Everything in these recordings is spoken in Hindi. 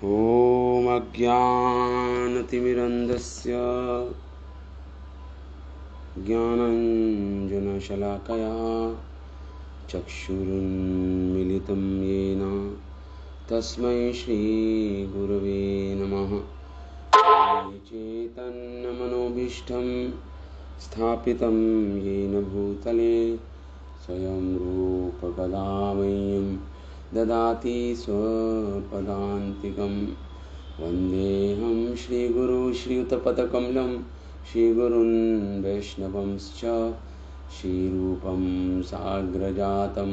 ॐ अज्ञानतिमिरन्धस्य ज्ञानाञ्जनशलाकया चक्षुरुन्मिलितं येन तस्मै श्रीगुरवे नमः। चैतन्यमनोभीष्टं स्थापितं येन भूतले स्वयं रूपकदा मह्यं ददाति स्वपदान्तिकं। वन्देऽहं श्रीगुरु श्रीयुतपदकमलं श्रीगुरून् वैष्णवंश्च श्रीरूपं साग्रजातं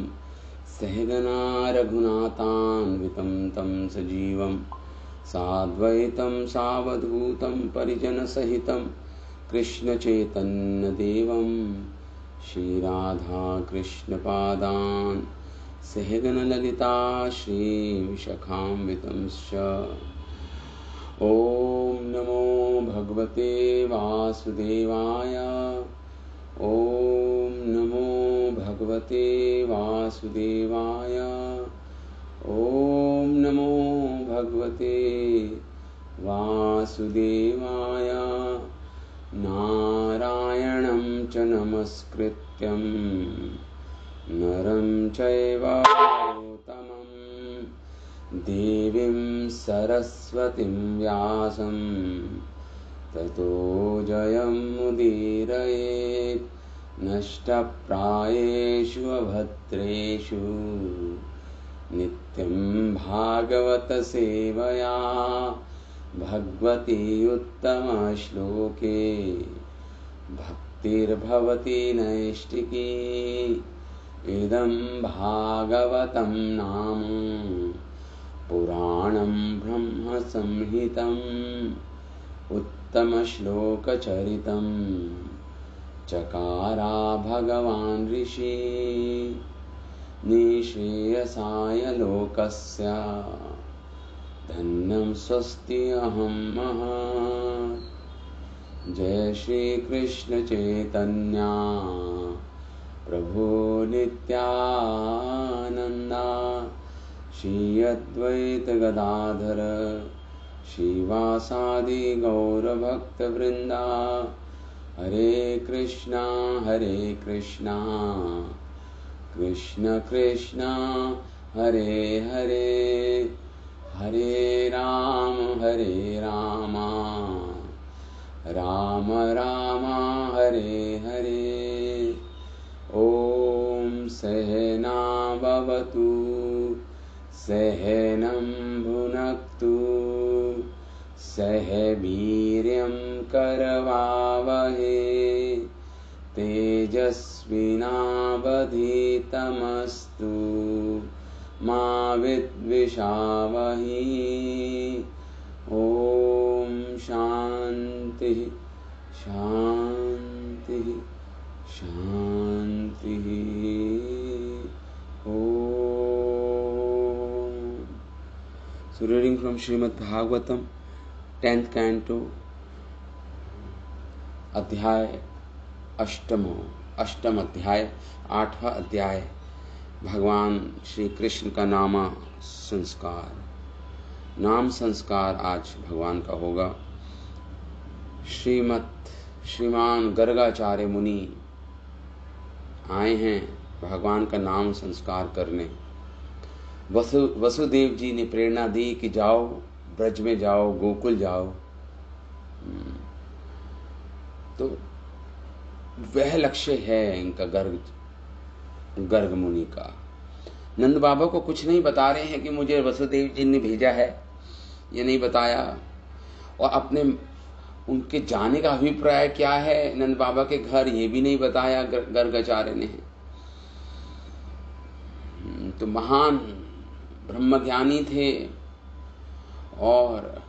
सहगना रघुनाथान्वितं तं सजीवं साद्वैतं सावधूतं परिजनसहितं कृष्णचैतन्यदेवं श्रीराधाकृष्णपादान् सहगणललिता श्रीविशाखान्वितंश्च। ॐ नमो भगवते वासुदेवाय। ॐ नमो भगवते वासुदेवाय। ॐ नमो भगवते वासुदेवाय। नारायणं च नमस्कृत्यं नरं चैव नरोत्तमं देवीं सरस्वतीं व्यासं ततो जयमुदीरयेत्। नष्टप्रायेषु अभद्रेषु नित्यं भागवतसेवया भगवती उत्तमश्लोके भक्तिर्भवति नैष्टिकी। इदं भागवतं नाम पुराणं ब्रह्मसंहितम् उत्तमश्लोकचरितं चकारा भगवान् ऋषि निःश्रेयसाय लोकस्य धन्यं स्वस्ति अहं महत्। जय श्री कृष्ण चैतन्या प्रभु नित्यानंदा श्री अद्वैत गदाधर श्रीवासादि गौरभक्तवृंदा। हरे कृष्णा कृष्ण कृष्णा हरे हरे, हरे राम राम राम हरे हरे। ॐ सहना भवतु सहनं भुनक्तु सह वीर्यं करवावहे तेजस्विनावधीतमस्तु मा विद्विषावहि। ॐ शान्ति शान्ति शान्ति। ॐ। So reading from Srimad Bhagavatam, 10th canto, अध्याय अष्टम अध्याय, 8वां अध्याय। भगवान श्री कृष्ण का नामा संस्कार। नाम संस्कार आज भगवान का होगा। श्रीमान गर्गाचार्य मुनि आए हैं भगवान का नाम संस्कार करने। वसुदेव जी ने प्रेरणा दी कि जाओ ब्रज में जाओ, गोकुल जाओ। तो वह लक्ष्य है इनका गर्ग मुनि का। नंद बाबा को कुछ नहीं बता रहे हैं कि मुझे वसुदेव जी ने भेजा है, ये नहीं बताया। और अपने उनके जाने का अभिप्राय क्या है नंद बाबा के घर, ये भी नहीं बताया गर्गाचार्य ने। तो महान ब्रह्मज्ञानी थे और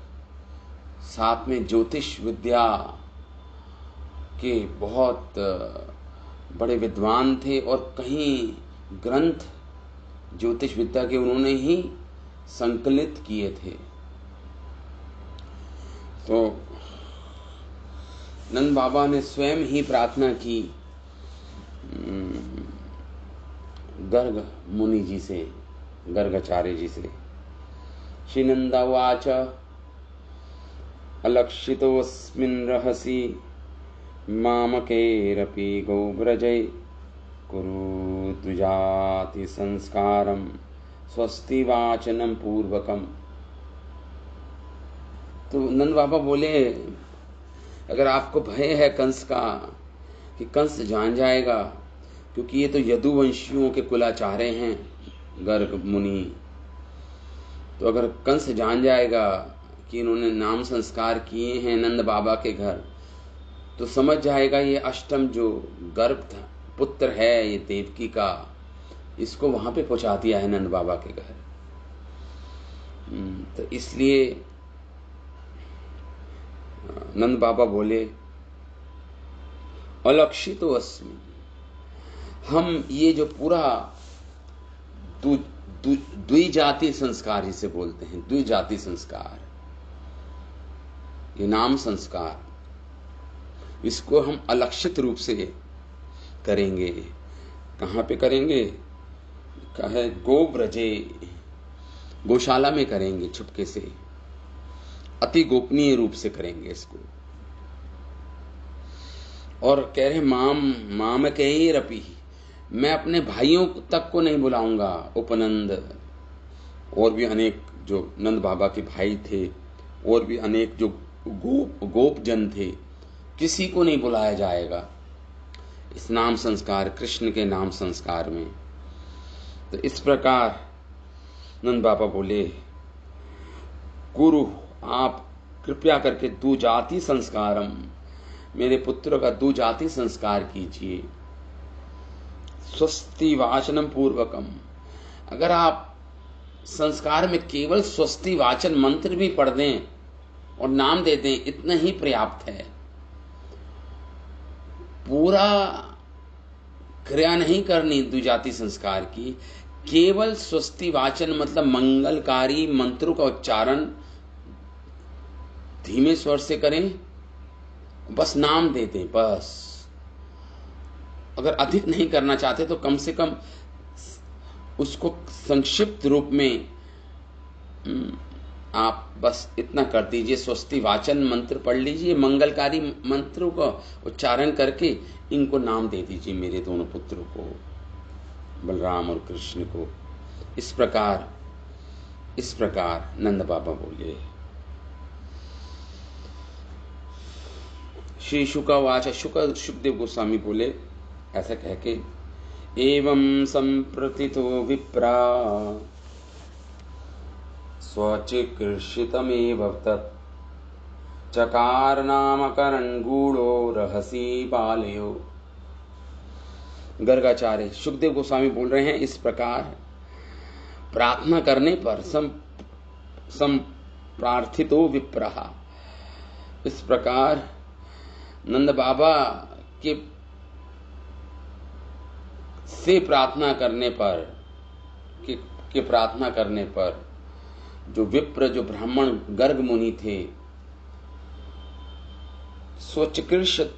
साथ में ज्योतिष विद्या के बहुत बड़े विद्वान थे और कहीं ग्रंथ ज्योतिष विद्या के उन्होंने ही संकलित किए थे। तो नंद बाबा ने स्वयं ही प्रार्थना की गर्ग मुनि जी से, गर्गाचार्य जी से, श्रीनंद उवाच अलक्षितोऽस्मिन् रहसि मामकैरपि गोव्रजै कुरु द्विजाति संस्कारं स्वस्ति वाचनम पूर्वकम। तो नंद बाबा बोले, अगर आपको भय है कंस का कि कंस जान जाएगा, क्योंकि ये तो यदुवंशियों के कुलाचार्य हैं गर्ग मुनि, तो अगर कंस जान जाएगा कि इन्होंने नाम संस्कार किए हैं नंद बाबा के घर, तो समझ जाएगा ये अष्टम जो गर्भ पुत्र है ये देवकी का, इसको वहां पे पहुंचा दिया है नंद बाबा के घर। तो इसलिए नंद बाबा बोले अलक्षितो अस्मि, हम ये जो पूरा द्विजाति संस्कार जिसे बोलते हैं, द्विजाति संस्कार, ये नाम संस्कार, इसको हम अलक्षित रूप से करेंगे। कहां पे करेंगे? कहे गोव्रजे, गौशाला में करेंगे, छुपके से, अति गोपनीय रूप से करेंगे इसको। और कह रहे माम कैरपि, मैं अपने भाइयों तक को नहीं बुलाऊंगा, उपनंद और भी अनेक जो नंद बाबा के भाई थे, और भी अनेक जो गोप जन थे, किसी को नहीं बुलाया जाएगा इस नाम संस्कार, कृष्ण के नाम संस्कार में। तो इस प्रकार नंद बाबा बोले, गुरु आप कृपया करके दुजाति संस्कारम, मेरे पुत्र का दुजाति संस्कार कीजिए। स्वस्ति वाचनम पूर्वकम, अगर आप संस्कार में केवल स्वस्ति वाचन मंत्र भी पढ़ दें और नाम दे दें, इतना ही पर्याप्त है। पूरा क्रिया नहीं करनी द्विजाति संस्कार की, केवल स्वस्ति वाचन मतलब मंगलकारी मंत्रों का उच्चारण धीमे स्वर से करें, बस नाम दे दें, बस। अगर अधिक नहीं करना चाहते तो कम से कम उसको संक्षिप्त रूप में आप बस इतना कर दीजिए, स्वस्ति वाचन मंत्र पढ़ लीजिए, मंगलकारी मंत्रों का उच्चारण करके इनको नाम दे दीजिए, मेरे दोनों पुत्रों को, बलराम और कृष्ण को। इस प्रकार नंद बाबा बोले। श्री शुकवाच, शुकदेव गोस्वामी बोले ऐसा कह के, एवं संप्रतितो विप्रा स्वचिकीर्षितमेव तत् चकार नामकरण गूढ़ो रहसी बालयो। गर्गाचार्य शुकदेव गोस्वामी बोल रहे हैं, इस प्रकार प्रार्थना करने पर संप्रार्थितो विप्रहा, इस प्रकार नंद बाबा के से प्रार्थना करने पर के प्रार्थना करने पर जो विप्र, जो ब्राह्मण गर्ग मुनि थे, चिकीर्षित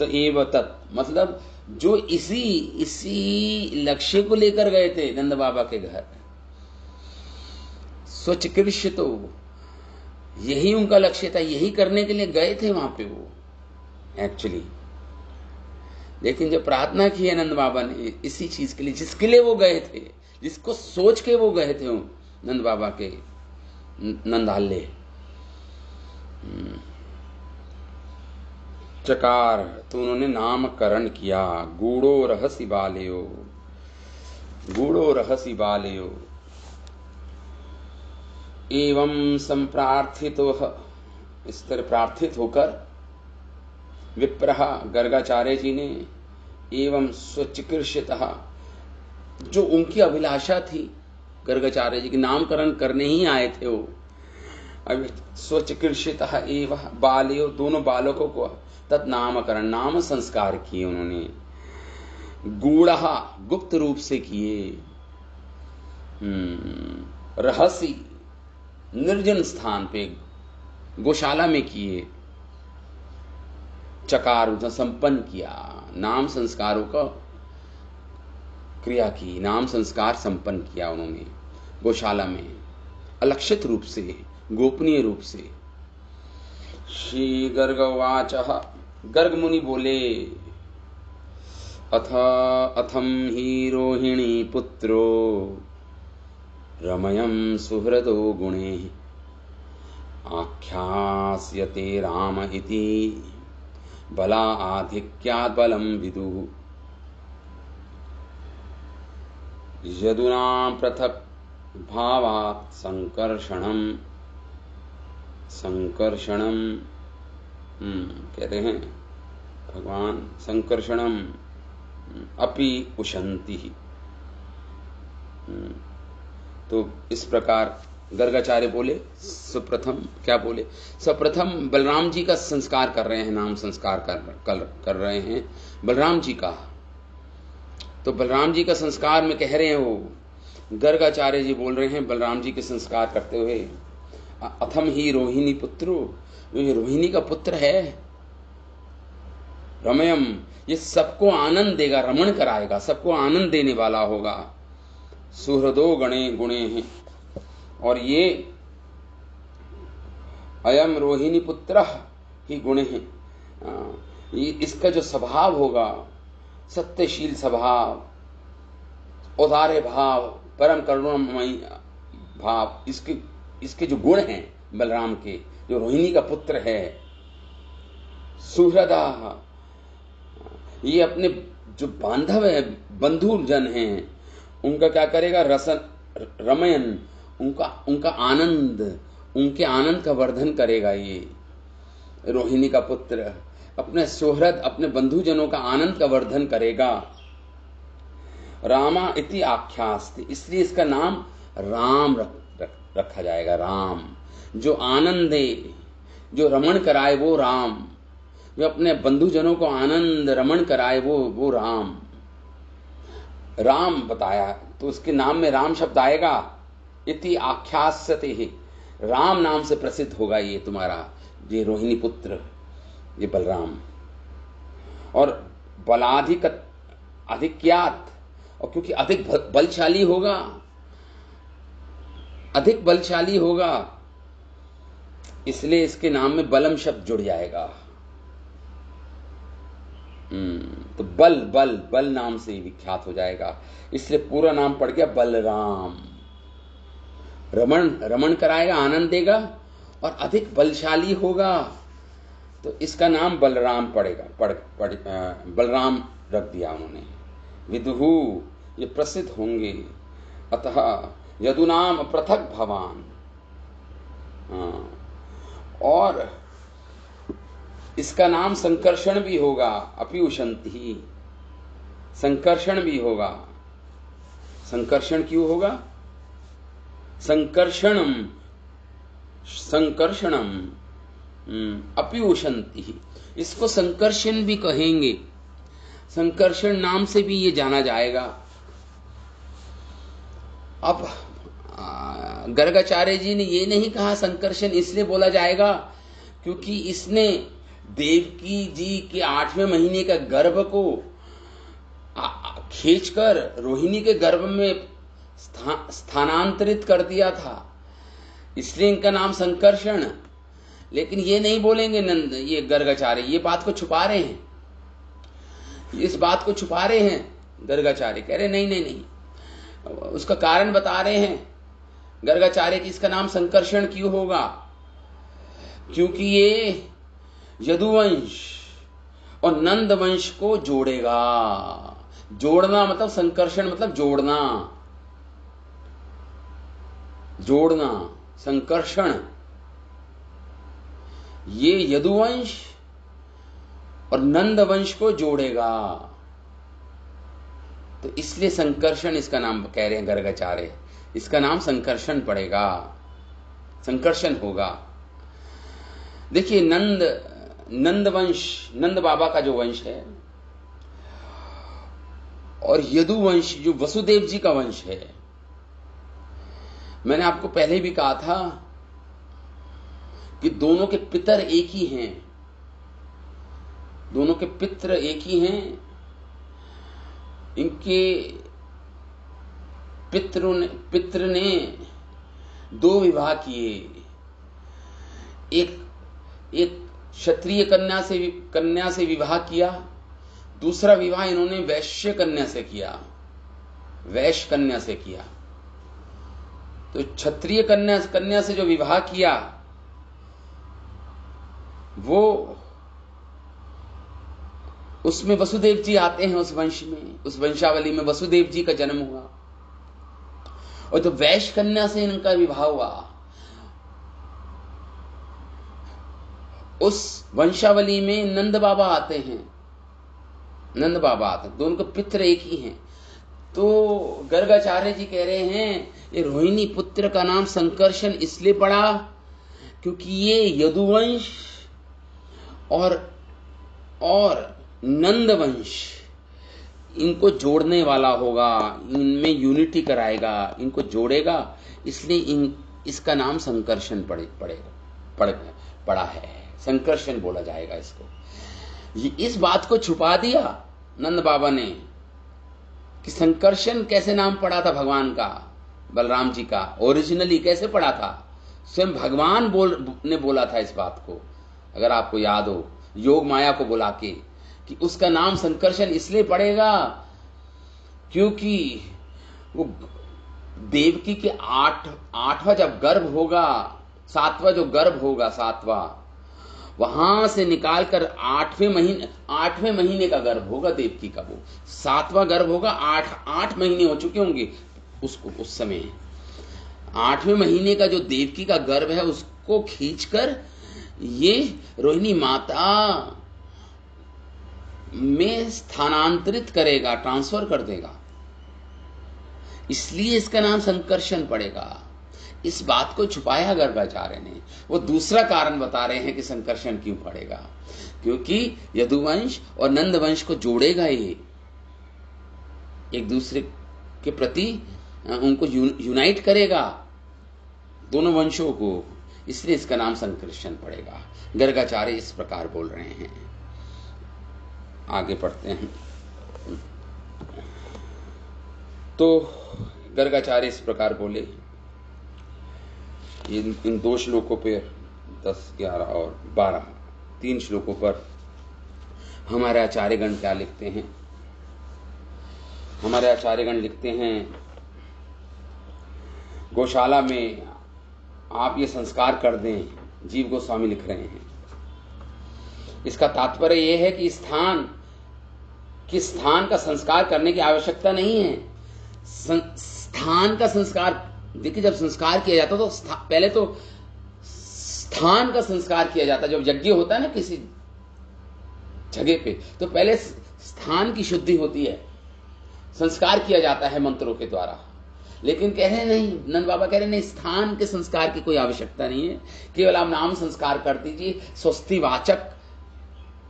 एव तत्, मतलब जो इसी लक्ष्य को लेकर गए थे नंद बाबा के घर, स्वचिकीर्षित, यही उनका लक्ष्य था, यही करने के लिए गए थे वहां पे वो एक्चुअली। लेकिन जब प्रार्थना की है नंद बाबा ने इसी चीज के लिए जिसके लिए वो गए थे, जिसको सोच के वो गए थे नंद बाबा के नंदाले, चकार, तो उन्होंने नामकरण किया, गूढ़ो रहसि बालयो, गूढ़ो रहसि बालयो। एवं संप्रार्थितो, इस तरह प्रार्थित होकर विप्रहा, गर्गाचार्य जी ने, एवं स्वचिकीर्षितः, जो उनकी अभिलाषा थी, गर्गाचार्य जी के नामकरण करने ही आए थे वो, अब स्वचिकीर्षितः एवं बालयो, दोनों बालकों को तत् नामकरण, नाम संस्कार किए उन्होंने, गूढ़ा, गुप्त रूप से किए, रहसी, निर्जन स्थान पे गौशाला में किए, चकार, संपन्न किया, नाम संस्कारों का क्रिया की, नाम संस्कार संपन्न किया उन्होंने। गौशाला में, अलक्षित रूप से, गोपनीय रूप से। श्री गर्ग उवाच, गर्ग मुनि बोले, अथम ही रोहिणी पुत्रो रमयं सुहृदो गुणे आख्यास्यते राम इति बलाधिक्यात् बलं विदुः यदुना पृथक् भावात् संकर्षणम कहते हैं भगवान, संकर्षणम अपि उशंति। तो इस प्रकार गर्गाचार्य बोले, सुप्रथम क्या बोले, सप्रथम बलराम जी का संस्कार कर रहे हैं, नाम संस्कार कर रहे हैं बलराम जी का। तो बलराम जी का संस्कार में कह रहे हैं वो गर्गाचार्य जी बोल रहे हैं बलराम जी के संस्कार करते हुए, अथम ही रोहिणी पुत्रो, ये रोहिणी का पुत्र है, रमयम, ये सबको आनंद देगा, रमण कराएगा, सबको आनंद देने वाला होगा। सुहृदो गणे गुणे हैं, और ये अयम रोहिणी पुत्र ही गुण है, ये इसका जो स्वभाव होगा, सत्यशील स्वभाव, उदारे भाव, परम करुणामयी भाव, इसके जो गुण हैं बलराम के, जो रोहिणी का पुत्र है, सुहृदा, ये अपने जो बांधव है, बंधु जन हैं, उनका क्या करेगा, रसन रमयन, उनका आनंद, उनके आनंद का वर्धन करेगा। ये रोहिणी का पुत्र अपने सुहृद, अपने बंधुजनों का आनंद का वर्धन करेगा। रामा इति आख्यास्ति, इसलिए इसका नाम राम रखा जाएगा। राम, जो आनंद दे, जो रमण कराए वो राम, जो अपने बंधुजनों को आनंद रमण कराए वो राम। राम बताया तो उसके नाम में राम शब्द आएगा। इति आख्यास्यते ही, राम नाम से प्रसिद्ध होगा ये तुम्हारा, ये रोहिणी पुत्र, ये बलराम। और अधिक्यात, और क्योंकि अधिक बलशाली होगा, अधिक बलशाली होगा, इसलिए इसके नाम में बलम शब्द जुड़ जाएगा। तो बल नाम से विख्यात हो जाएगा, इसलिए पूरा नाम पड़ गया बलराम। रमण कराएगा, आनंद देगा, और अधिक बलशाली होगा, तो इसका नाम बलराम पड़ेगा। बलराम रख दिया उन्होंने। विदुहु, ये प्रसिद्ध होंगे। अतः यदुनाम पृथक भवान, और इसका नाम संकर्षण भी होगा। अपि उशंति, संकर्षण भी होगा। संकर्षण क्यों होगा? संकर्षणम अपि उशंति, इसको संकर्षण भी कहेंगे। संकर्षण नाम से भी ये जाना जाएगा। अब गर्गाचार्य जी ने ये नहीं कहा संकर्षण इसलिए बोला जाएगा क्योंकि इसने देवकी जी के 8वें महीने का गर्भ को खींचकर रोहिणी के गर्भ में स्थानांतरित कर दिया था, इसलिए इनका नाम संकर्षण। लेकिन ये नहीं बोलेंगे नंद, ये गर्गाचार्य ये बात को छुपा रहे हैं, इस बात को छुपा रहे हैं। गर्गाचार्य कह रहे नहीं, उसका कारण बता रहे हैं गर्गाचार्य कि इसका नाम संकर्षण क्यों होगा, क्योंकि ये यदुवंश और नंद वंश को जोड़ेगा। जोड़ना मतलब संकर्षण मतलब जोड़ना संकर्षण। ये यदुवंश और नंद वंश को जोड़ेगा, तो इसलिए संकर्षण इसका नाम कह रहे हैं गर्गाचार्य। इसका नाम संकर्षण पड़ेगा, संकर्षण होगा। देखिए नंद वंश, नंद बाबा का जो वंश है, और यदु वंश जो वसुदेव जी का वंश है, मैंने आपको पहले भी कहा था कि दोनों के पितर एक ही हैं, दोनों के पितर एक ही हैं। इनके पितृ ने 2 विवाह किए। एक क्षत्रिय कन्या से विवाह किया, दूसरा विवाह इन्होंने वैश्य कन्या से किया। तो क्षत्रिय कन्या से जो विवाह किया वो, उसमें वसुदेव जी आते हैं। उस वंश में, उस वंशावली में वसुदेव जी का जन्म हुआ। और तो वैश्य कन्या से इनका विवाह हुआ, उस वंशावली में नंद बाबा आते हैं। दोनों के पित्र एक ही हैं। तो गर्गाचार्य जी कह रहे हैं ये रोहिणी पुत्र का नाम संकर्षण इसलिए पड़ा क्योंकि ये यदुवंश और नंद वंश इनको जोड़ने वाला होगा, इनमें यूनिटी कराएगा, इनको जोड़ेगा, इसलिए इसका नाम संकर्षण पड़ा है। संकर्षण बोला जाएगा इसको। इस बात को छुपा दिया नंद बाबा ने कि संकर्षण कैसे नाम पड़ा था भगवान का, बलराम जी का ओरिजिनली कैसे पड़ा था। स्वयं भगवान ने बोला था इस बात को, अगर आपको याद हो, योग माया को बुला के कि उसका नाम संकर्षण इसलिए पड़ेगा क्योंकि वो देवकी के 8वां जब गर्भ होगा, 7वां जो गर्भ होगा, 7वां वहां से निकालकर 8वें महीने का गर्भ होगा देवकी का, वो 7वां गर्भ होगा। 8 महीने हो चुके होंगे उसको, उस समय 8वें महीने का जो देवकी का गर्भ है उसको खींचकर ये रोहिणी माता में स्थानांतरित करेगा, ट्रांसफर कर देगा, इसलिए इसका नाम संकर्षण पड़ेगा। इस बात को छुपाया गर्गाचार्य ने। वो दूसरा कारण बता रहे हैं कि संकर्षण क्यों पड़ेगा, क्योंकि यदुवंश और नंदवंश को जोड़ेगा, ये एक दूसरे के प्रति उनको यूनाइट करेगा, दोनों वंशों को, इसलिए इसका नाम संकर्षण पड़ेगा। गर्गाचार्य इस प्रकार बोल रहे हैं। आगे पढ़ते हैं। तो गर्गाचार्य इस प्रकार बोले। इन 2 श्लोकों पर 10, 11 और 12, 3 श्लोकों पर हमारे आचार्यगण क्या लिखते हैं। हमारे आचार्यगण लिखते हैं, गौशाला में आप ये संस्कार कर दें। जीव गोस्वामी लिख रहे हैं, इसका तात्पर्य यह है कि स्थान का संस्कार करने की आवश्यकता नहीं है। स्थान का संस्कार, देखिए, जब संस्कार किया जाता तो पहले तो स्थान का संस्कार किया जाता। जब यज्ञ होता है ना किसी जगह पे, तो पहले स्थान की शुद्धि होती है, संस्कार किया जाता है मंत्रों के द्वारा। लेकिन कह रहे नहीं, नंद बाबा कह रहे नहीं, स्थान के संस्कार की कोई आवश्यकता नहीं है, केवल आप नाम संस्कार कर दीजिए, स्वस्तिवाचक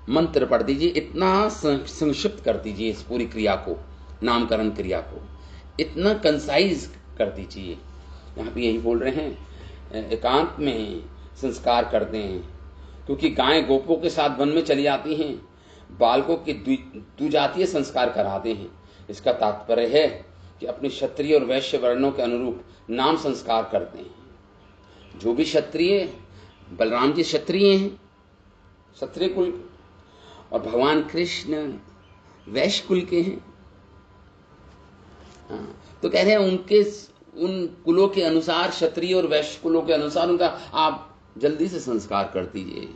मंत्र पढ़ दीजिए, इतना संक्षिप्त कर दीजिए इस पूरी क्रिया को, नामकरण क्रिया को इतना कंसाइज कर दीजिए। यहाँ पे यही बोल रहे हैं, एकांत में संस्कार कर दें, क्योंकि गायें गोपों के साथ वन में चली जाती हैं, बालकों के द्विजातीय संस्कार कराते हैं। इसका तात्पर्य है कि अपने क्षत्रिय और वैश्य वर्णों के अनुरूप नाम संस्कार करते हैं। जो भी क्षत्रिय, बलराम जी क्षत्रिय हैं, क्षत्रिय कुल, और भगवान कृष्ण वैश्य कुल के हैं। तो कह रहे हैं उन कुलों के अनुसार, क्षत्रिय और वैश्य कुलों के अनुसार उनका आप जल्दी से संस्कार कर दीजिए।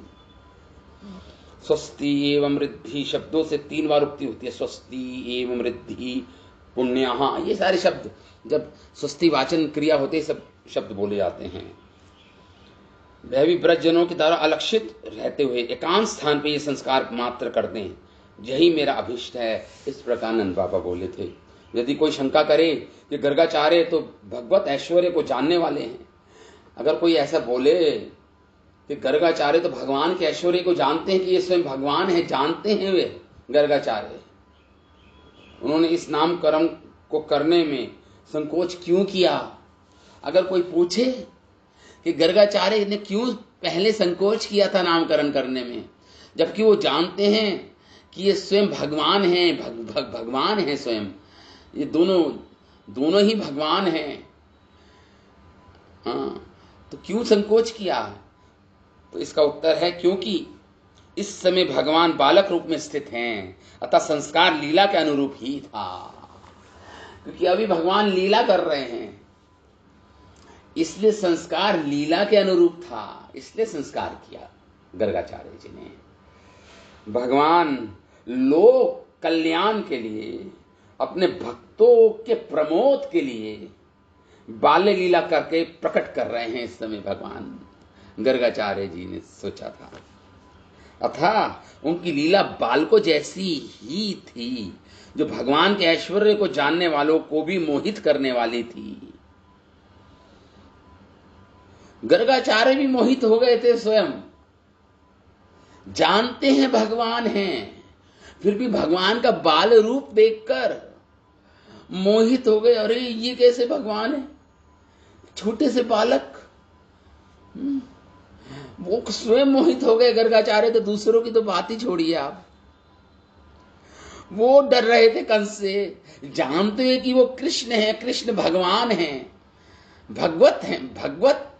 स्वस्ति एवं रिद्धि शब्दों से 3 बार उक्ति होती है। स्वस्ति एवं रिद्धि पुण्यः, ये सारे शब्द जब स्वस्ति वाचन क्रिया होते सब शब्द बोले जाते हैं। वह भी ब्रजजनों के द्वारा अलक्षित रहते हुए एकांत स्थान पे ये संस्कार मात्र कर दें, यही मेरा अभिष्ट है। इस प्रकार नंद बाबा बोले थे। यदि कोई शंका करे कि गर्गाचार्य तो भगवत ऐश्वर्य को जानने वाले हैं, अगर कोई ऐसा बोले कि गर्गाचार्य तो भगवान के ऐश्वर्य को जानते हैं, कि ये स्वयं भगवान है, जानते हैं वे गर्गाचार्य, उन्होंने इस नामकरण को करने में संकोच क्यों किया। अगर कोई पूछे कि गर्गाचार्य ने क्यों पहले संकोच किया था नामकरण करने में, जबकि वो जानते हैं कि ये स्वयं भगवान हैं, भगवान हैं स्वयं, ये दोनों दोनों ही भगवान हैं। हाँ, तो क्यों संकोच किया? तो इसका उत्तर है क्योंकि इस समय भगवान बालक रूप में स्थित हैं, अतः संस्कार लीला के अनुरूप ही था। क्योंकि अभी भगवान लीला कर रहे हैं, इसलिए संस्कार लीला के अनुरूप था, इसलिए संस्कार किया गर्गाचार्य जी ने। भगवान लोक कल्याण के लिए, अपने भक्तों के प्रमोद के लिए बाल्य लीला करके प्रकट कर रहे हैं। इस समय भगवान गर्गाचार्य जी ने सोचा था, अतः उनकी लीला बालकों जैसी ही थी, जो भगवान के ऐश्वर्य को जानने वालों को भी मोहित करने वाली थी। गर्गाचार्य भी मोहित हो गए थे स्वयं, जानते हैं भगवान हैं, फिर भी भगवान का बाल रूप देखकर मोहित हो गए। अरे ये कैसे भगवान है, छोटे से बालक। वो स्वयं मोहित हो गए गर्गाचार्य, तो दूसरों की तो बात ही छोड़िए आप। वो डर रहे थे कंस से, जानते हैं कि वो कृष्ण है, कृष्ण भगवान हैं, भगवत हैं, भगवत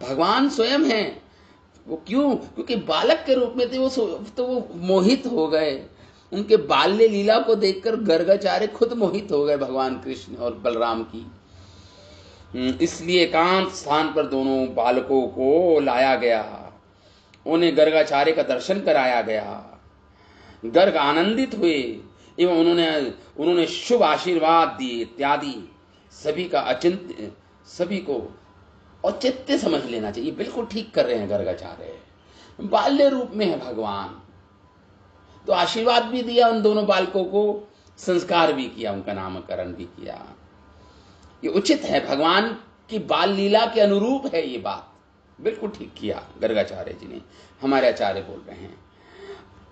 भगवान स्वयं हैं। वो क्यों? क्योंकि बालक के रूप में थे वो, तो वो मोहित हो गए। उनके बाल्य लीला को देखकर गर्गाचार्य खुद मोहित हो गए भगवान कृष्ण और बलराम की। इसलिए एकांत स्थान पर दोनों बालकों को लाया गया, उन्हें गर्गाचार्य का दर्शन कराया गया। गर्ग आनंदित हुए एवं उन्होंने शुभ आशीर्वाद दिए इत्यादि। सभी का अचिंत्य, सभी को औचित्य समझ लेना चाहिए। बिल्कुल ठीक कर रहे हैं गर्गाचार्य, बाल्य रूप में है भगवान, तो आशीर्वाद भी दिया उन दोनों बालकों को, संस्कार भी किया, उनका नामकरण भी किया। ये उचित है, भगवान की बाल लीला के अनुरूप है ये बात। बिल्कुल ठीक किया गर्गाचार्य जी ने, हमारे आचार्य बोल रहे हैं।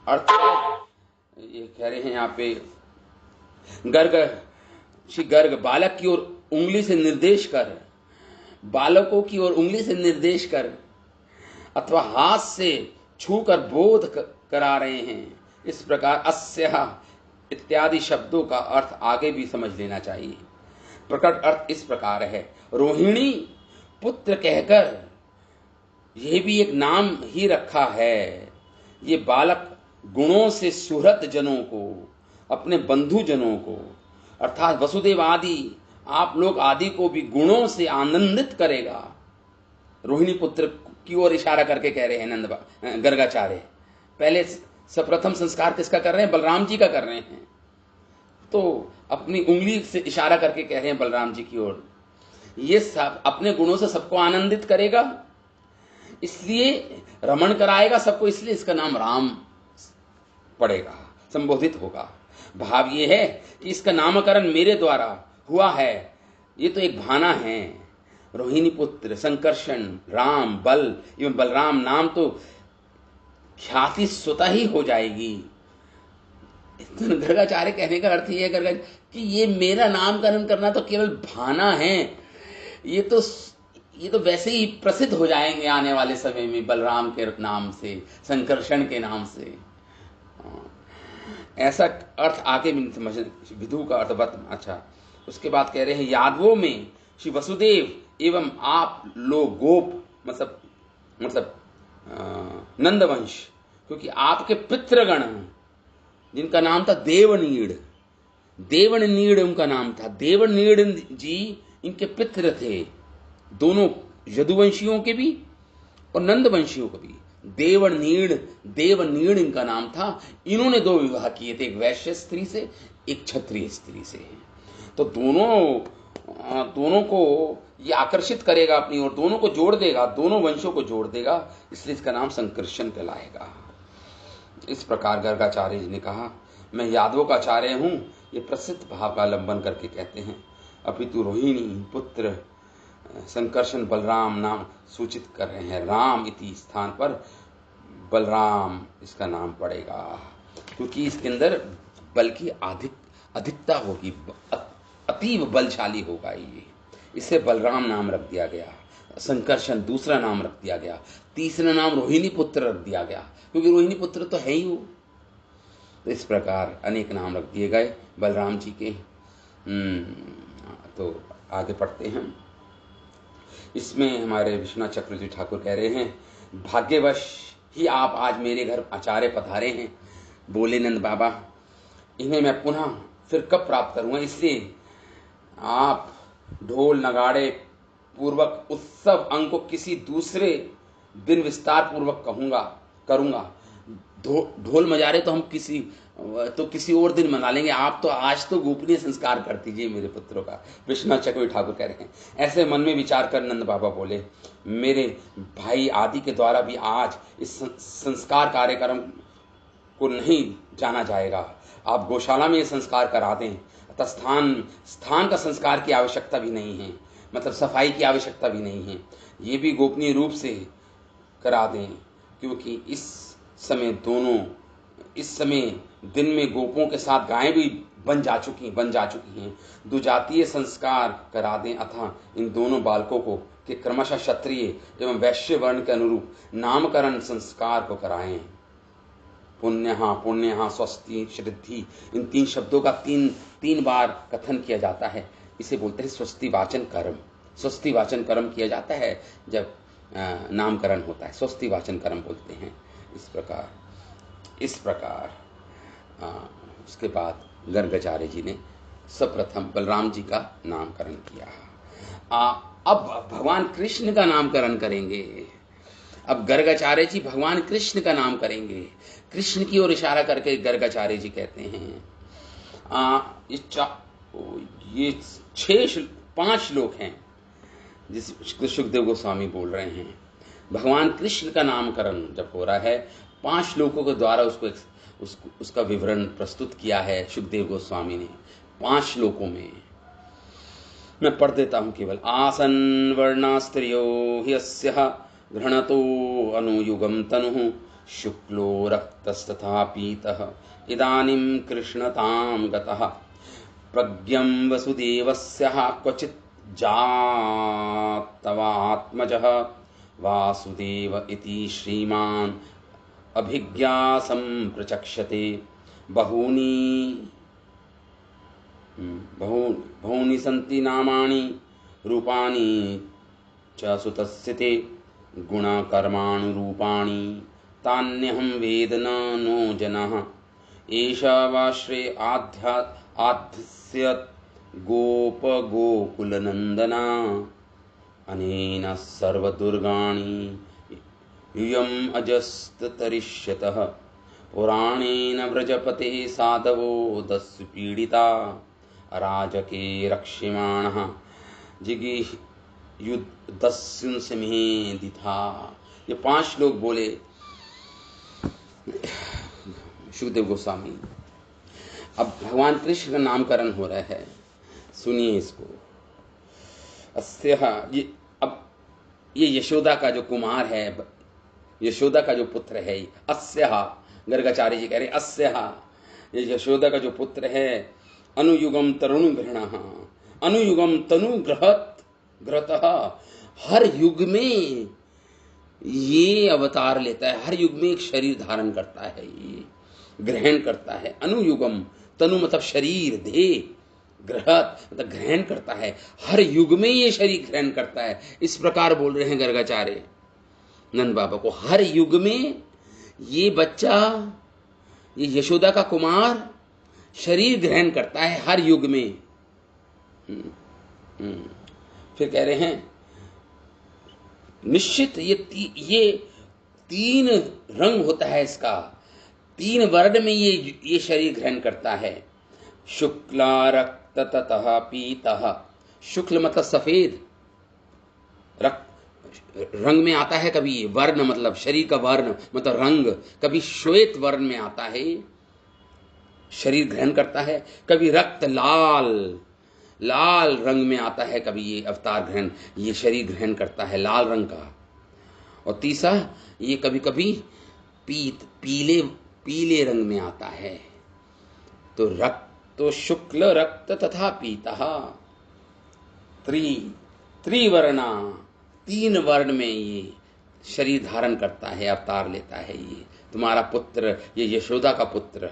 अर्थात ये कह रहे हैं यहाँ पे, श्री गर्ग बालक की ओर उंगली से निर्देश कर, बालकों की ओर उंगली से निर्देश कर अथवा हाथ से छूकर बोध करा रहे हैं। इस प्रकार अस्या इत्यादि शब्दों का अर्थ आगे भी समझ लेना चाहिए। प्रकट अर्थ इस प्रकार है, रोहिणी पुत्र कहकर, यह भी एक नाम ही रखा है। ये बालक गुणों से सुहृत जनों को, अपने बंधु जनों को, अर्थात वसुदेव आदि आप लोग आदि को भी गुणों से आनंदित करेगा। रोहिणी पुत्र की ओर इशारा करके कह रहे हैं गर्गाचार्य। पहले सप्रथम संस्कार किसका कर रहे हैं? बलराम जी का कर रहे हैं, तो अपनी उंगली से इशारा करके कह रहे हैं बलराम जी की ओर। ये सब अपने गुणों से सबको आनंदित करेगा, इसलिए रमण कराएगा सबको, इसलिए इसका नाम राम पड़ेगा, संबोधित होगा। भाव ये है कि इसका नामकरण मेरे द्वारा हुआ है, ये तो एक भाना है। रोहिणी पुत्र, संकर्षण, राम, बल एवं बलराम नाम तो ख्याति स्वतः ही हो जाएगी। गर्गाचार्य कहने का अर्थ ये है कि ये मेरा नामकरण करना तो केवल भाना है, ये तो वैसे ही प्रसिद्ध हो जाएंगे आने वाले समय में बलराम के नाम से, संकर्षण के नाम से। ऐसा अर्थ आगे भी समझ, विधु का अर्थ बत। अच्छा, उसके बाद कह रहे हैं यादवों में श्री वसुदेव एवं आप लोग गोप, मतलब नंदवंश, क्योंकि आपके पितृगण जिनका नाम था देवनीड़, देवनीड़ उनका नाम था। देवनीड़ जी इनके पितृ थे, दोनों यदुवंशियों के भी और नंदवंशियों को भी। देवनीड़ इनका नाम था। इन्होंने दो विवाह किए थे, एक वैश्य स्त्री से, एक क्षत्रिय स्त्री से। तो दोनों को ये आकर्षित करेगा अपनी ओर, दोनों को जोड़ देगा, दोनों वंशों को जोड़ देगा, इसलिए इसका नाम संकर्षण कहलाएगा। इस प्रकार गर्गाचार्य जी ने कहा, मैं यादवों का आचार्य हूं, ये प्रसिद्ध भाव का लंबन करके कहते हैं। अपितु रोहिणी पुत्र संकर्षण बलराम नाम सूचित कर रहे हैं। राम इति स्थान पर बलराम इसका नाम पड़ेगा, क्योंकि इसके अंदर बल की अधिकता होगी, अतीव बलशाली होगा ये, इससे बलराम नाम रख दिया गया। संकर्षण दूसरा नाम रख दिया गया। तीसरा नाम रोहिणी पुत्र रख दिया गया, क्योंकि रोहिणी पुत्र तो है ही वो, तो इस प्रकार अनेक नाम रख दिए गए बलराम जी के। तो आगे पढ़ते हैं। इसमें हमारे विश्वनाथ चक्रवर्ती ठाकुर कह रहे हैं, भाग्यवश ही आप आज मेरे घर आचार्य पधारे हैं। बोले नंद बाबा, इन्हें मैं पुनः फिर कब प्राप्त करूंगा, इसलिए आप ढोल नगाड़े पूर्वक उत्सव अंग को किसी दूसरे दिन विस्तार पूर्वक करूंगा। ढोल मजारे तो हम किसी और दिन मना लेंगे, आप तो आज तो गोपनीय संस्कार कर दीजिए मेरे पुत्रों का। विश्वनाथ चक्रवर्ती ठाकुर कह रहे हैं। ऐसे मन में विचार कर नंद बाबा बोले, मेरे भाई आदि के द्वारा भी आज इस संस्कार कार्यक्रम को नहीं जाना जाएगा। आप गौशाला में ये संस्कार करा दें, अतः स्थान का संस्कार की आवश्यकता भी नहीं है, मतलब सफाई की आवश्यकता भी नहीं है, ये भी गोपनीय रूप से करा दें, क्योंकि इस समय दिन में गोपों के साथ गायें भी बन जा चुकी हैं। दुजातीय संस्कार करा दें, अतः इन दोनों बालकों को कि क्रमशः क्षत्रिय एवं वैश्य वर्ण के अनुरूप नामकरण संस्कार को कराएं। पुण्यहा स्वस्ति श्रद्धि, इन 3 शब्दों का तीन बार कथन किया जाता है। इसे बोलते हैं स्वस्ति वाचन कर्म। स्वस्ति वाचन कर्म किया जाता है जब नामकरण होता है, स्वस्ति वाचन कर्म बोलते हैं। इस प्रकार उसके बाद गर्गाचार्य जी ने सर्वप्रथम बलराम जी का नामकरण किया। अब भगवान कृष्ण का नामकरण करेंगे। अब गर्गाचार्य जी भगवान कृष्ण का नाम करेंगे। कृष्ण की ओर इशारा करके गर्गाचार्य जी कहते हैं, ये 5 श्लोक हैं जिस सुखदेव गोस्वामी बोल रहे हैं। भगवान कृष्ण का नामकरण जब हो रहा है, 5 श्लोकों के द्वारा उसका विवरण प्रस्तुत किया है सुखदेव गोस्वामी ने 5 श्लोकों में। मैं पढ़ देता हूं केवल। आसन वर्णास्त्रियो ह्यस्यः घृणतो अनुयुगम तनुः शुक्लो रक्तस्तथा पीतः इदानीं कृष्णतां गतः प्रज्ञं वसुदेवस्यः क्वचित् जातवात्मजः वासुदेव इति श्रीमान् अभिज्ञासं प्रचक्षते बहूनि सन्ति नामानि रूपाणि च सुतस्य ते गुणकर्माणुरूपाणि तान्यहं वेद नो जनः एषा वा श्रे आध्यस्यत् गोकुलनन्दना अनेन सर्वदुर्गाणि यूयम् अजस्ततरिष्यतः पुराणेन व्रजपते साधवो दस्यु पीडिता अराजके रक्ष्यमाणः जिगीयुदस्युंसमेधिथा। ये 5 श्लोक बोले सुखदेव गोस्वामी। अब भगवान कृष्ण का नामकरण हो रहा है, सुनिए इसको। ये यशोदा का जो कुमार है, यशोदा का जो पुत्र है, अस्यः, गर्गाचार्य जी कह रहे अस्यः, ये यशोदा का जो पुत्र है, अनुयुगम तरुण ग्रहणः, अनुयुगम तनु ग्रहतः, हर युग में ये अवतार लेता है, हर युग में एक शरीर धारण करता है, ये ग्रहण करता है। अनुयुगम, तनु मतलब शरीर, देह, ग्रहत मतलब ग्रहण करता है, हर युग में ये शरीर ग्रहण करता है। इस प्रकार बोल रहे हैं गर्गाचार्य नंद बाबा को। हर युग में ये बच्चा, ये यशोदा का कुमार शरीर ग्रहण करता है हर युग में। फिर कह रहे हैं निश्चित ये 3 रंग होता है इसका, 3 वर्ण में ये शरीर ग्रहण करता है। शुक्ला रक्त ततः पीतः, शुक्ल मतलब सफेद, रंग में आता है कभी, वर्ण मतलब शरीर का वर्ण मतलब रंग, कभी श्वेत वर्ण में आता है, शरीर ग्रहण करता है, कभी रक्त लाल रंग में आता है, कभी ये अवतार ग्रहण, ये शरीर ग्रहण करता है लाल रंग का। और तीसरा ये कभी कभी पीले रंग में आता है। तो शुक्ल रक्त तथा पीतः, त्रिवर्णा, 3 वर्ण में ये शरीर धारण करता है, अवतार लेता है। ये तुम्हारा पुत्र, ये यशोदा का पुत्र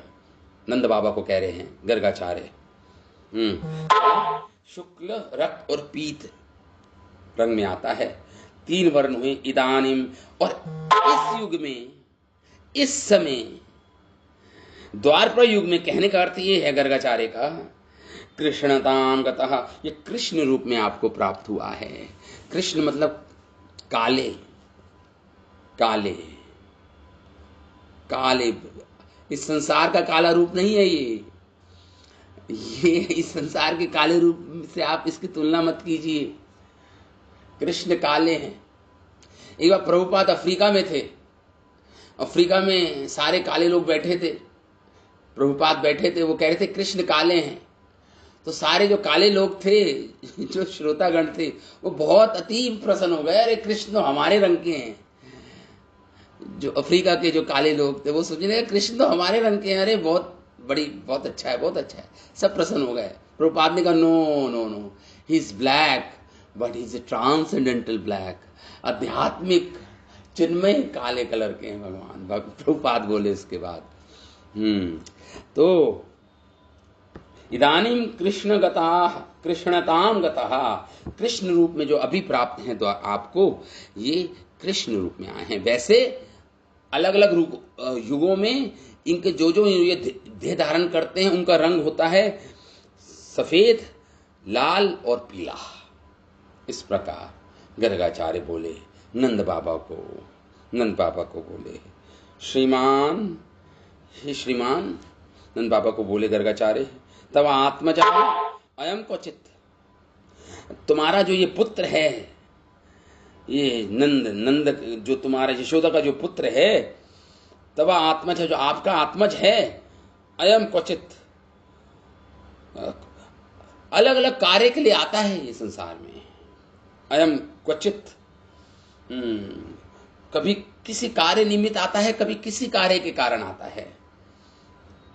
नंद बाबा को कह रहे हैं गर्गाचार्य। शुक्ल, रक्त और पीत रंग में आता है। 3 वर्ण हुए इदानीम। और इस युग में, इस समय, द्वापर युग में, कहने का अर्थ ये है गर्गाचार्य का, कृष्णताम गतः, ये कृष्ण रूप में आपको प्राप्त हुआ है। कृष्ण मतलब काले, काले, काले। इस संसार का काला रूप नहीं है ये इस संसार के काले रूप से आप इसकी तुलना मत कीजिए। कृष्ण काले हैं। एक बार प्रभुपाद अफ्रीका में थे। अफ्रीका में सारे काले लोग बैठे थे, प्रभुपाद बैठे थे, वो कह रहे थे कृष्ण काले हैं। तो सारे जो काले लोग थे, जो श्रोतागण थे, वो बहुत अति प्रसन्न हो गए, अरे कृष्ण तो हमारे रंग के हैं। जो अफ्रीका के जो काले लोग थे वो सोचने लगे कृष्ण तो हमारे रंग के हैं, अरे बहुत बड़ी, बहुत अच्छा है, बहुत अच्छा है। सब प्रसन्न हो गए। प्रभुपाद ने कहा no no no, he is black but he is a transcendental black, आध्यात्मिक चिन्मय काले कलर के हैं भगवान। प्रभुपाद बोले इसके बाद। तो इदानीम कृष्ण गता, कृष्णताम गतः, कृष्ण रूप में जो अभी प्राप्त हैं तो आपको, ये कृष्ण रूप में आए हैं। वैसे अलग अलग युगों में इनके जो जो ये देह धारण करते हैं उनका रंग होता है सफेद, लाल और पीला। इस प्रकार गर्गाचार्य बोले नंद बाबा को बोले श्रीमान, हे श्रीमान, नंद बाबा को बोले गर्गाचार्य, तब आत्मजा अयम क्वचित, तुम्हारा जो ये पुत्र है, ये नंद जो तुम्हारा यशोदा का जो पुत्र है, तब आत्मज, जो आपका आत्मज है, अयम क्वचित, अलग अलग कार्य के लिए आता है ये संसार में। अयम क्वचित, कभी किसी कार्य निमित्त आता है, कभी किसी कार्य के कारण आता है।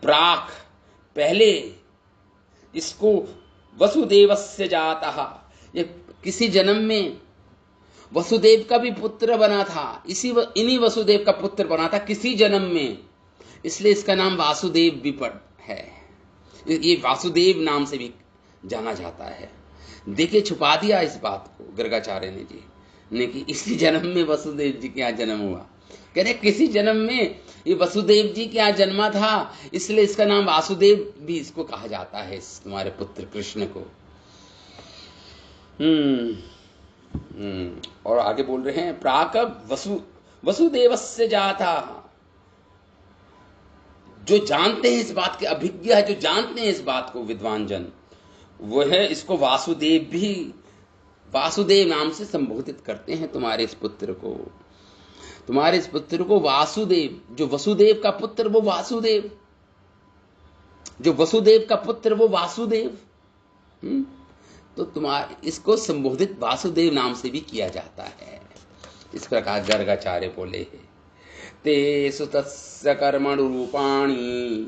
प्राक, पहले इसको वसुदेवस्य जातः, ये किसी जन्म में वसुदेव का भी पुत्र बना था, इन्हीं वसुदेव का पुत्र बना था किसी जन्म में, इसलिए इसका नाम वासुदेव भी है। ये वासुदेव नाम से भी जाना जाता है। देखिए छुपा दिया इस बात को गर्गाचार्य ने कि इसी जन्म में वसुदेव जी के यहाँ जन्म हुआ। कह रहे किसी जन्म में ये वसुदेव जी के यहाँ जन्मा था, इसलिए इसका नाम वासुदेव भी इसको कहा जाता है, तुम्हारे पुत्र कृष्ण को। और आगे बोल रहे हैं प्राक वसुदेवस्य जाता, जो जानते हैं इस बात के, अभिज्ञ है, जो जानते हैं इस बात को, विद्वान जन, वो है इसको वासुदेव नाम से संबोधित करते हैं। तुम्हारे इस पुत्र को वासुदेव, जो वसुदेव का पुत्र वो वासुदेव, जो वसुदेव का पुत्र वो वासुदेव। तो तुम्हारे इसको संबोधित वासुदेव नाम से भी किया जाता है। इस प्रकार गर्गाचार्य बोले ते सुतस्य कर्मण रूपाणी,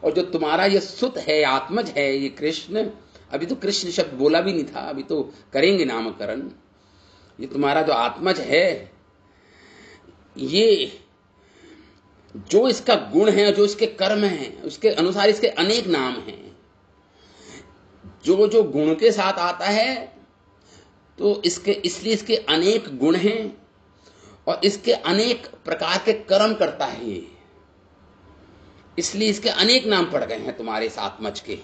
और जो तुम्हारा ये सुत है, आत्मज है, ये कृष्ण, अभी तो कृष्ण शब्द बोला भी नहीं था, अभी तो करेंगे नामकरण। ये तुम्हारा जो आत्मज है, ये जो इसका गुण है, जो इसके कर्म हैं, उसके अनुसार इसके अनेक नाम हैं। जो जो गुण के साथ आता है तो इसलिए इसके अनेक गुण हैं और इसके अनेक प्रकार के कर्म करता है ये, इसलिए इसके अनेक नाम पड़ गए हैं तुम्हारे इस आत्मज के।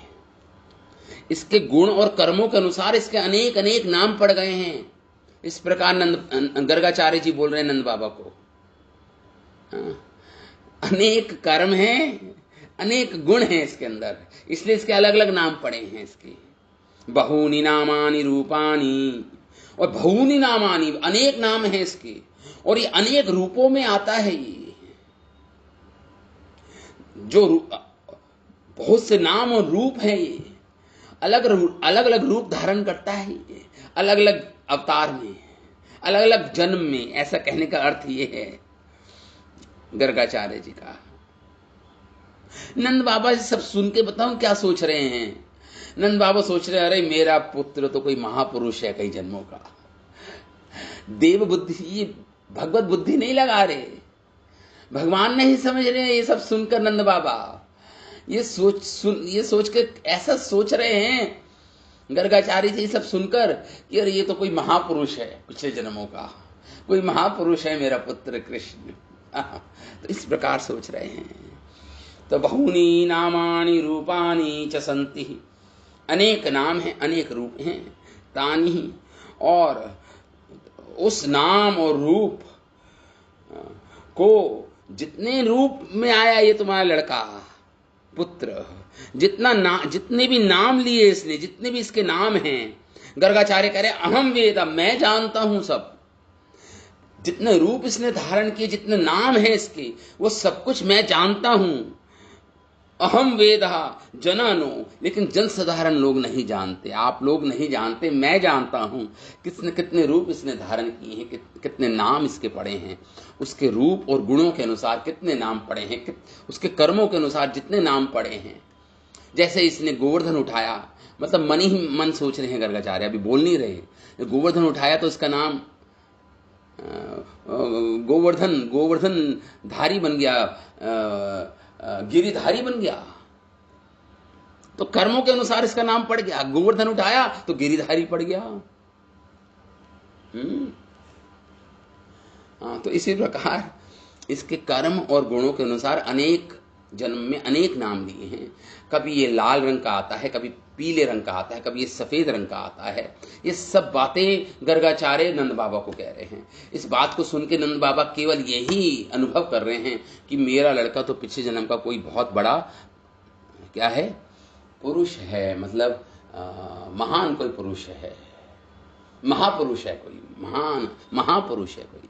इसके गुण और कर्मों के अनुसार इसके अनेक अनेक नाम पड़ गए हैं। इस प्रकार गर्गाचार्य जी बोल रहे हैं नंद बाबा को। अनेक कर्म हैं, अनेक गुण हैं इसके अंदर, इसलिए इसके अलग अलग नाम पड़े हैं इसके। बहूनि नामानि रूपानि, और बहूनि नामानि, अनेक नाम हैं इसके, और ये अनेक रूपों में आता है। ये जो बहुत से नाम और रूप है, ये अलग अलग रूप धारण करता है, ये अलग अलग अवतार में, अलग अलग जन्म में। ऐसा कहने का अर्थ ये है गर्गाचार्य जी का। नंद बाबा जी सब सुन के बताऊं क्या सोच रहे हैं? नंद बाबा सोच रहे हैं अरे मेरा पुत्र तो कोई महापुरुष है कई जन्मों का। देव बुद्धि, ये भगवत बुद्धि नहीं लगा रहे, भगवान नहीं समझ रहे हैं ये सब सुनकर नंद बाबा। ये सोच के ऐसा सोच रहे हैं गर्गाचार्य जी सब सुनकर कि अरे ये तो कोई महापुरुष है, पिछले जन्मों का कोई महापुरुष है मेरा पुत्र कृष्ण। तो इस प्रकार सोच रहे हैं। तो बहूनी नामानि रूपानि च सन्ति, अनेक नाम हैं, अनेक रूप हैं। तानि, और उस नाम और रूप को, जितने रूप में आया ये तुम्हारा लड़का पुत्र, जितने भी नाम लिए इसने, जितने भी इसके नाम हैं, गर्गाचार्य कह रहे अहम वेद, मैं जानता हूं सब। जितने रूप इसने धारण किए, जितने नाम हैं इसके, वो सब कुछ मैं जानता हूं। अहम वेदः जनानो, लेकिन जन साधारण लोग नहीं जानते, आप लोग नहीं जानते, मैं जानता हूं कितने कितने रूप इसने धारण किए हैं, कितने नाम इसके पड़े हैं, उसके रूप और गुणों के अनुसार कितने नाम पड़े हैं, उसके कर्मों के अनुसार जितने नाम पड़े हैं। जैसे इसने गोवर्धन उठाया, मतलब मन ही मन सोच रहे हैं गर्गाचार्य, अभी बोल नहीं रहे। गोवर्धन उठाया तो इसका नाम गोवर्धन धारी बन गया, गिरिधारी बन गया। तो कर्मों के अनुसार इसका नाम पड़ गया। गोवर्धन उठाया तो गिरिधारी पड़ गया। तो इसी प्रकार इसके कर्म और गुणों के अनुसार अनेक जन्म में अनेक नाम लिए हैं। कभी ये लाल रंग का आता है, कभी पीले रंग का आता है, कभी ये सफेद रंग का आता है। ये सब बातें गर्गाचार्य नंद बाबा को कह रहे हैं। इस बात को सुन के नंद बाबा केवल यही अनुभव कर रहे हैं कि मेरा लड़का तो पिछले जन्म का कोई बहुत बड़ा क्या है, पुरुष है, मतलब महान कोई पुरुष है, महापुरुष है, कोई महान महापुरुष है कोई।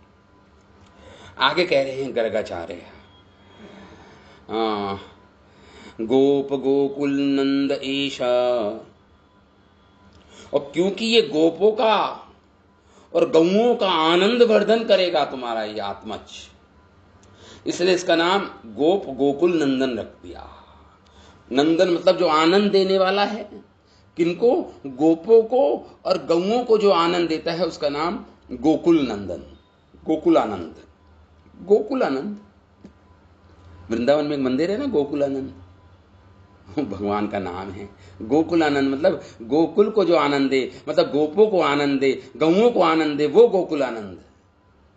आगे कह रहे हैं गर्गाचार्य, गोप गोकुल नंद ईशा, और क्योंकि ये गोपों का और गौओं का आनंद वर्धन करेगा तुम्हारा ये आत्मज, इसलिए इसका नाम गोप गोकुल नंदन रख दिया। नंदन मतलब जो आनंद देने वाला है, किनको, गोपों को और गौओं को जो आनंद देता है उसका नाम गोकुल नंदन, गोकुलानंद, गोकुलानंद। वृंदावन में एक मंदिर है ना, गोकुलानंद, भगवान का नाम है गोकुलानंद। मतलब गोकुल को जो आनंद दे, मतलब गोपों को आनंद दे, गौओं को आनंद दे, वो गोकुलानंद,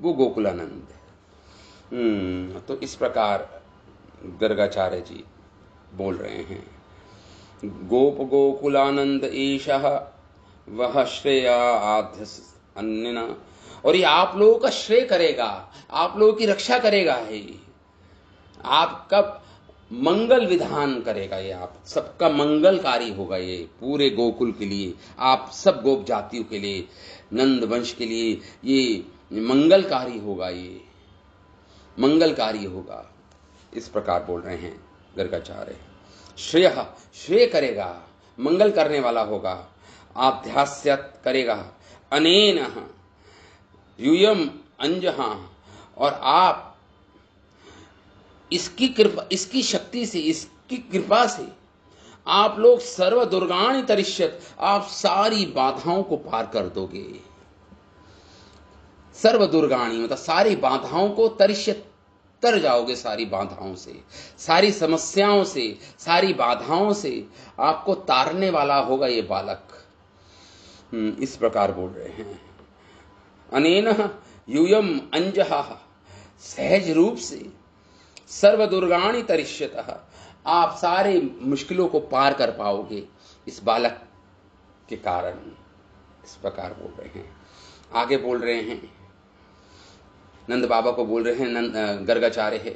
वो गोकुलानंद। तो इस प्रकार गर्गाचार्य जी बोल रहे हैं, गोप गोकुलानंद ईशः वह श्रेया आध्य अन्यना, और ये आप लोगों का श्रेय करेगा, आप लोगों की रक्षा करेगा, है आपका मंगल विधान करेगा, ये आप सबका मंगलकारी होगा, ये पूरे गोकुल के लिए, आप सब गोप जातियों के लिए, नंद वंश के लिए ये मंगलकारी होगा, ये मंगलकारी होगा। इस प्रकार बोल रहे हैं गर्गाचार्य। श्रेय, श्रेय करेगा, मंगल करने वाला होगा, आध्यास्यत करेगा, अनेन यूयम अंजहा, और आप इसकी कृपा, इसकी शक्ति से, इसकी कृपा से आप लोग सर्व दुर्गाणि तरिष्यत, आप सारी बाधाओं को पार कर दोगे। सर्व दुर्गाणि मतलब सारी बाधाओं को, तरिष्यत तर जाओगे, सारी बाधाओं से, सारी समस्याओं से, सारी बाधाओं से आपको तारने वाला होगा ये बालक। इस प्रकार बोल रहे हैं, अनेन यूयम अंजहा, सहज रूप से, सर्व दुर्गाणि तरिष्यतः, आप सारे मुश्किलों को पार कर पाओगे इस बालक के कारण। इस प्रकार बोल रहे हैं। आगे बोल रहे हैं, नंद बाबा को बोल रहे हैं गर्गाचार्य है,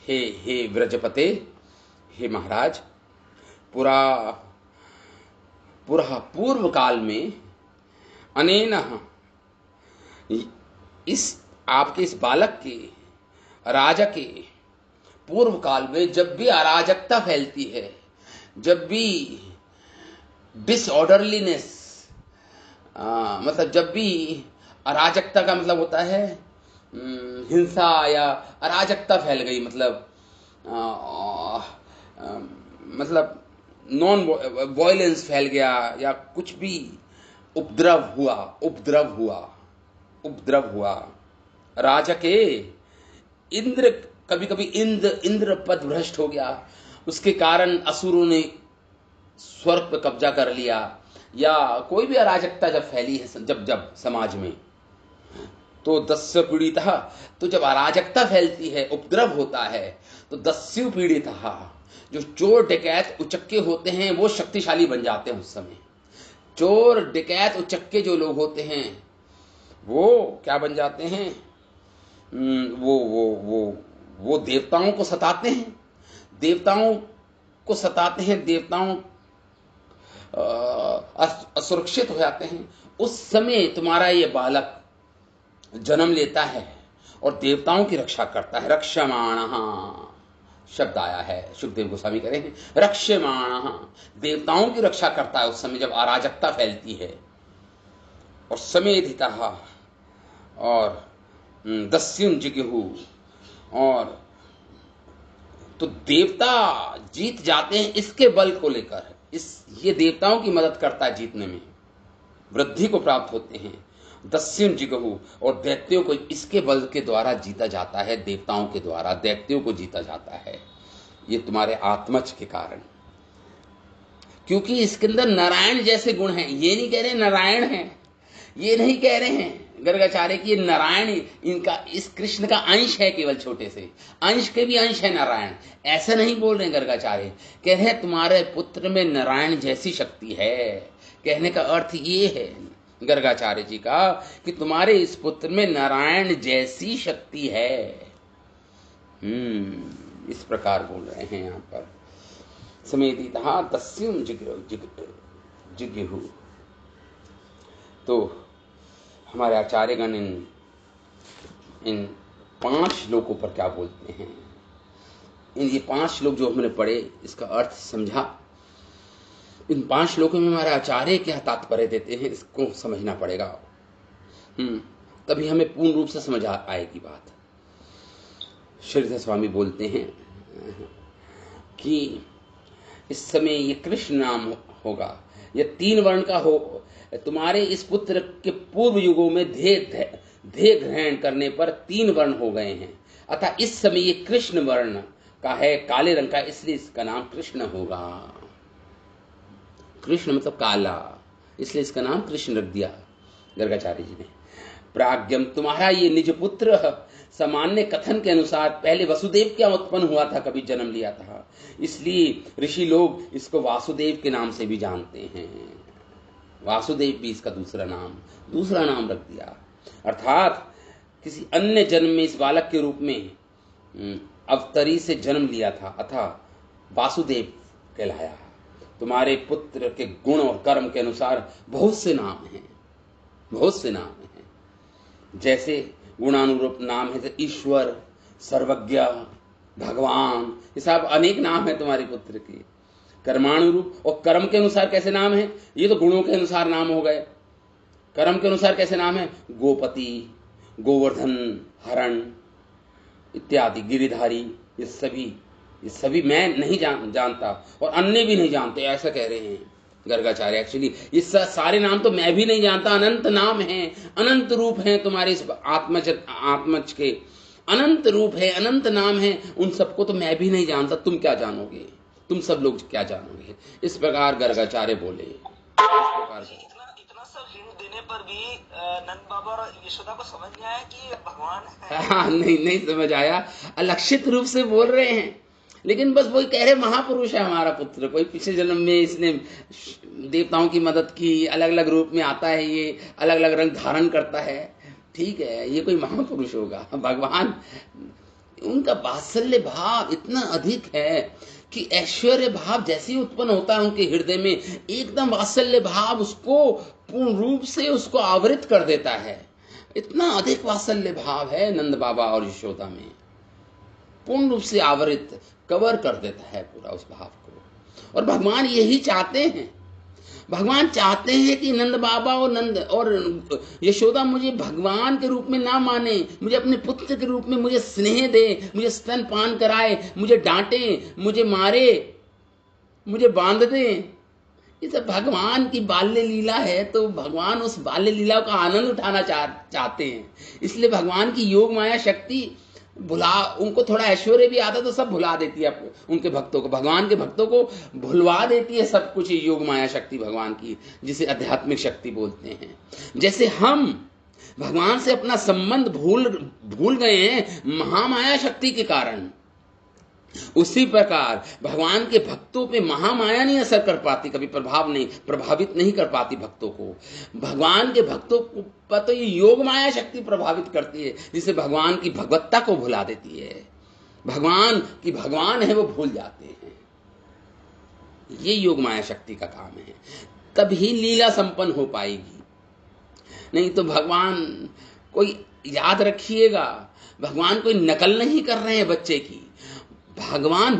हे व्रजपते, हे महाराज, पूर्व काल में अनेन, इस आपके इस बालक के, राजा के पूर्व काल में जब भी अराजकता फैलती है, जब भी डिसऑर्डरलीनेस, मतलब जब भी अराजकता का मतलब होता है हिंसा या अराजकता फैल गई, मतलब नॉन वॉयलेंस फैल गया, या कुछ भी उपद्रव हुआ, राजा के, इंद्र, कभी कभी इंद्र पद भ्रष्ट हो गया, उसके कारण असुरों ने स्वर्ग पर कब्जा कर लिया, या कोई भी अराजकता जब फैली है जब समाज में, तो दस्य पीड़िता, तो जब अराजकता फैलती है, उपद्रव होता है, तो दस्यु पीड़िता, जो चोर डकैत उचक्के होते हैं वो शक्तिशाली बन जाते हैं। उस समय चोर डकैत उचक्के जो लोग होते हैं वो क्या बन जाते हैं? वो देवताओं को सताते हैं, देवताओं को सताते हैं, देवताओं असुरक्षित हो जाते हैं। उस समय तुम्हारा ये बालक जन्म लेता है और देवताओं की रक्षा करता है। रक्षमाणः शब्द आया है, सुखदेव गोस्वामी कह रहे हैं, रक्षमाणः, देवताओं की रक्षा करता है उस समय जब अराजकता फैलती है। और समेधितः, और दस्युन जिगहु, और तो देवता जीत जाते हैं इसके बल को लेकर। ये देवताओं की मदद करता है जीतने में, वृद्धि को प्राप्त होते हैं। दस्युन जिगहु, और दैत्यों को इसके बल के द्वारा जीता जाता है, देवताओं के द्वारा दैत्यों को जीता जाता है। ये तुम्हारे आत्मज के कारण, क्योंकि इसके अंदर नारायण जैसे गुण हैं। ये नहीं कह रहे नारायण हैं, ये नहीं कह रहे हैं गर्गाचार्य की नारायण इनका इस कृष्ण का अंश है, केवल छोटे से अंश के भी अंश है नारायण, ऐसा नहीं बोल रहे गर्गाचार्य। कह रहे तुम्हारे पुत्र में नारायण जैसी शक्ति है। कहने का अर्थ ये है गर्गाचार्य जी का कि तुम्हारे इस पुत्र में नारायण जैसी शक्ति है। इस प्रकार बोल रहे हैं यहाँ पर। समेधितः दस्युम जिगहु। तो हमारे आचार्यगण इन 5 श्लोकों पर क्या बोलते हैं, ये 5 श्लोक जो हमने पढ़े इसका अर्थ समझा। इन 5 श्लोकों में हमारे आचार्य क्या तात्पर्य देते हैं इसको समझना पड़ेगा, तभी हमें पूर्ण रूप से समझ आएगी बात। श्रीधर स्वामी बोलते हैं कि इस समय ये कृष्ण नाम होगा, ये 3 वर्ण का हो। तुम्हारे इस पुत्र के पूर्व युगों में ध्येय ग्रहण करने पर 3 वर्ण हो गए हैं, अतः इस समय ये कृष्ण वर्ण का है, काले रंग का, इसलिए इसका नाम कृष्ण होगा। कृष्ण मतलब काला, इसलिए इसका नाम कृष्ण रख दिया गर्गाचार्य जी ने। प्राज्ञम, तुम्हारा ये निज पुत्र सामान्य कथन के अनुसार पहले वसुदेव क्या उत्पन्न हुआ था, कभी जन्म लिया था, इसलिए ऋषि लोग इसको वासुदेव के नाम से भी जानते हैं। वासुदेव भी इसका दूसरा नाम रख दिया। अर्थात किसी अन्य जन्म में इस बालक के रूप में अवतरी से जन्म लिया था, अतः वासुदेव कहलाया। तुम्हारे पुत्र के गुण और कर्म के अनुसार बहुत से नाम हैं। जैसे गुणानुरूप नाम है, ईश्वर, सर्वज्ञ, भगवान, ये सब अनेक नाम है तुम्हारे पुत्र के। कर्मानुरूप, और कर्म के अनुसार कैसे नाम है, ये तो गुणों के अनुसार नाम हो गए। कर्म के अनुसार कैसे नाम है, गोपति, गोवर्धन, हरण इत्यादि, गिरिधारी, ये सभी मैं नहीं जानता और अन्य भी नहीं जानते, ऐसा कह रहे हैं गर्गाचार्य। एक्चुअली ये सारे नाम तो मैं भी नहीं जानता, अनंत नाम हैं, अनंत रूप हैं तुम्हारे इस आत्मज के, अनंत रूप है, अनंत नाम है, उन सबको तो मैं भी नहीं जानता, तुम क्या जानोगे, तुम सब लोग क्या जानोगे। इस प्रकार गर्गाचार्य बोले। इतना सब हिंट देने पर भी नंद बाबा और यशोदा को समझ नहीं आया कि भगवान है। हाँ, नहीं समझ आया, अलक्षित रूप से बोल रहे हैं, लेकिन बस वही कह रहे महापुरुष है हमारा पुत्र, कोई पिछले जन्म में इसने देवताओं की मदद की, अलग अलग रूप में आता है, ये अलग अलग रंग धारण करता है, ठीक है, ये कोई महापुरुष होगा। भगवान, उनका वात्सल्य भाव इतना अधिक है कि ऐश्वर्य भाव जैसे ही उत्पन्न होता है उनके हृदय में, एकदम वात्सल्य भाव उसको पूर्ण रूप से उसको आवृत कर देता है। इतना अधिक वात्सल्य भाव है नंद बाबा और यशोदा में, पूर्ण रूप से आवृत, कवर कर देता है पूरा उस भाव को। और भगवान यही चाहते हैं, भगवान चाहते हैं कि नंद बाबा और यशोदा मुझे भगवान के रूप में ना माने, मुझे अपने पुत्र के रूप में मुझे स्नेह दे, मुझे स्तनपान कराए, मुझे डांटे, मुझे मारे, मुझे बांध दे। ये सब भगवान की बाल्य लीला है, तो भगवान उस बाल्य लीला का आनंद उठाना चाहते हैं। इसलिए भगवान की योग माया शक्ति भुला, उनको थोड़ा ऐश्वर्य भी आता तो सब भुला देती है उनके भक्तों को, भगवान के भक्तों को भुलवा देती है सब कुछ, योग माया शक्ति भगवान की, जिसे आध्यात्मिक शक्ति बोलते हैं। जैसे हम भगवान से अपना संबंध भूल गए हैं महामाया शक्ति के कारण, उसी प्रकार भगवान के भक्तों पे महामाया नहीं असर कर पाती, कभी प्रभावित नहीं कर पाती भक्तों को। भगवान के भक्तों पर तो ये योग माया शक्ति प्रभावित करती है, जिसे भगवान की भगवत्ता को भुला देती है, भगवान की भगवान है वो भूल जाते हैं। ये योग माया शक्ति का काम है, तभी लीला संपन्न हो पाएगी। नहीं तो भगवान, कोई याद रखिएगा, भगवान कोई नकल नहीं कर रहे हैं बच्चे की। भगवान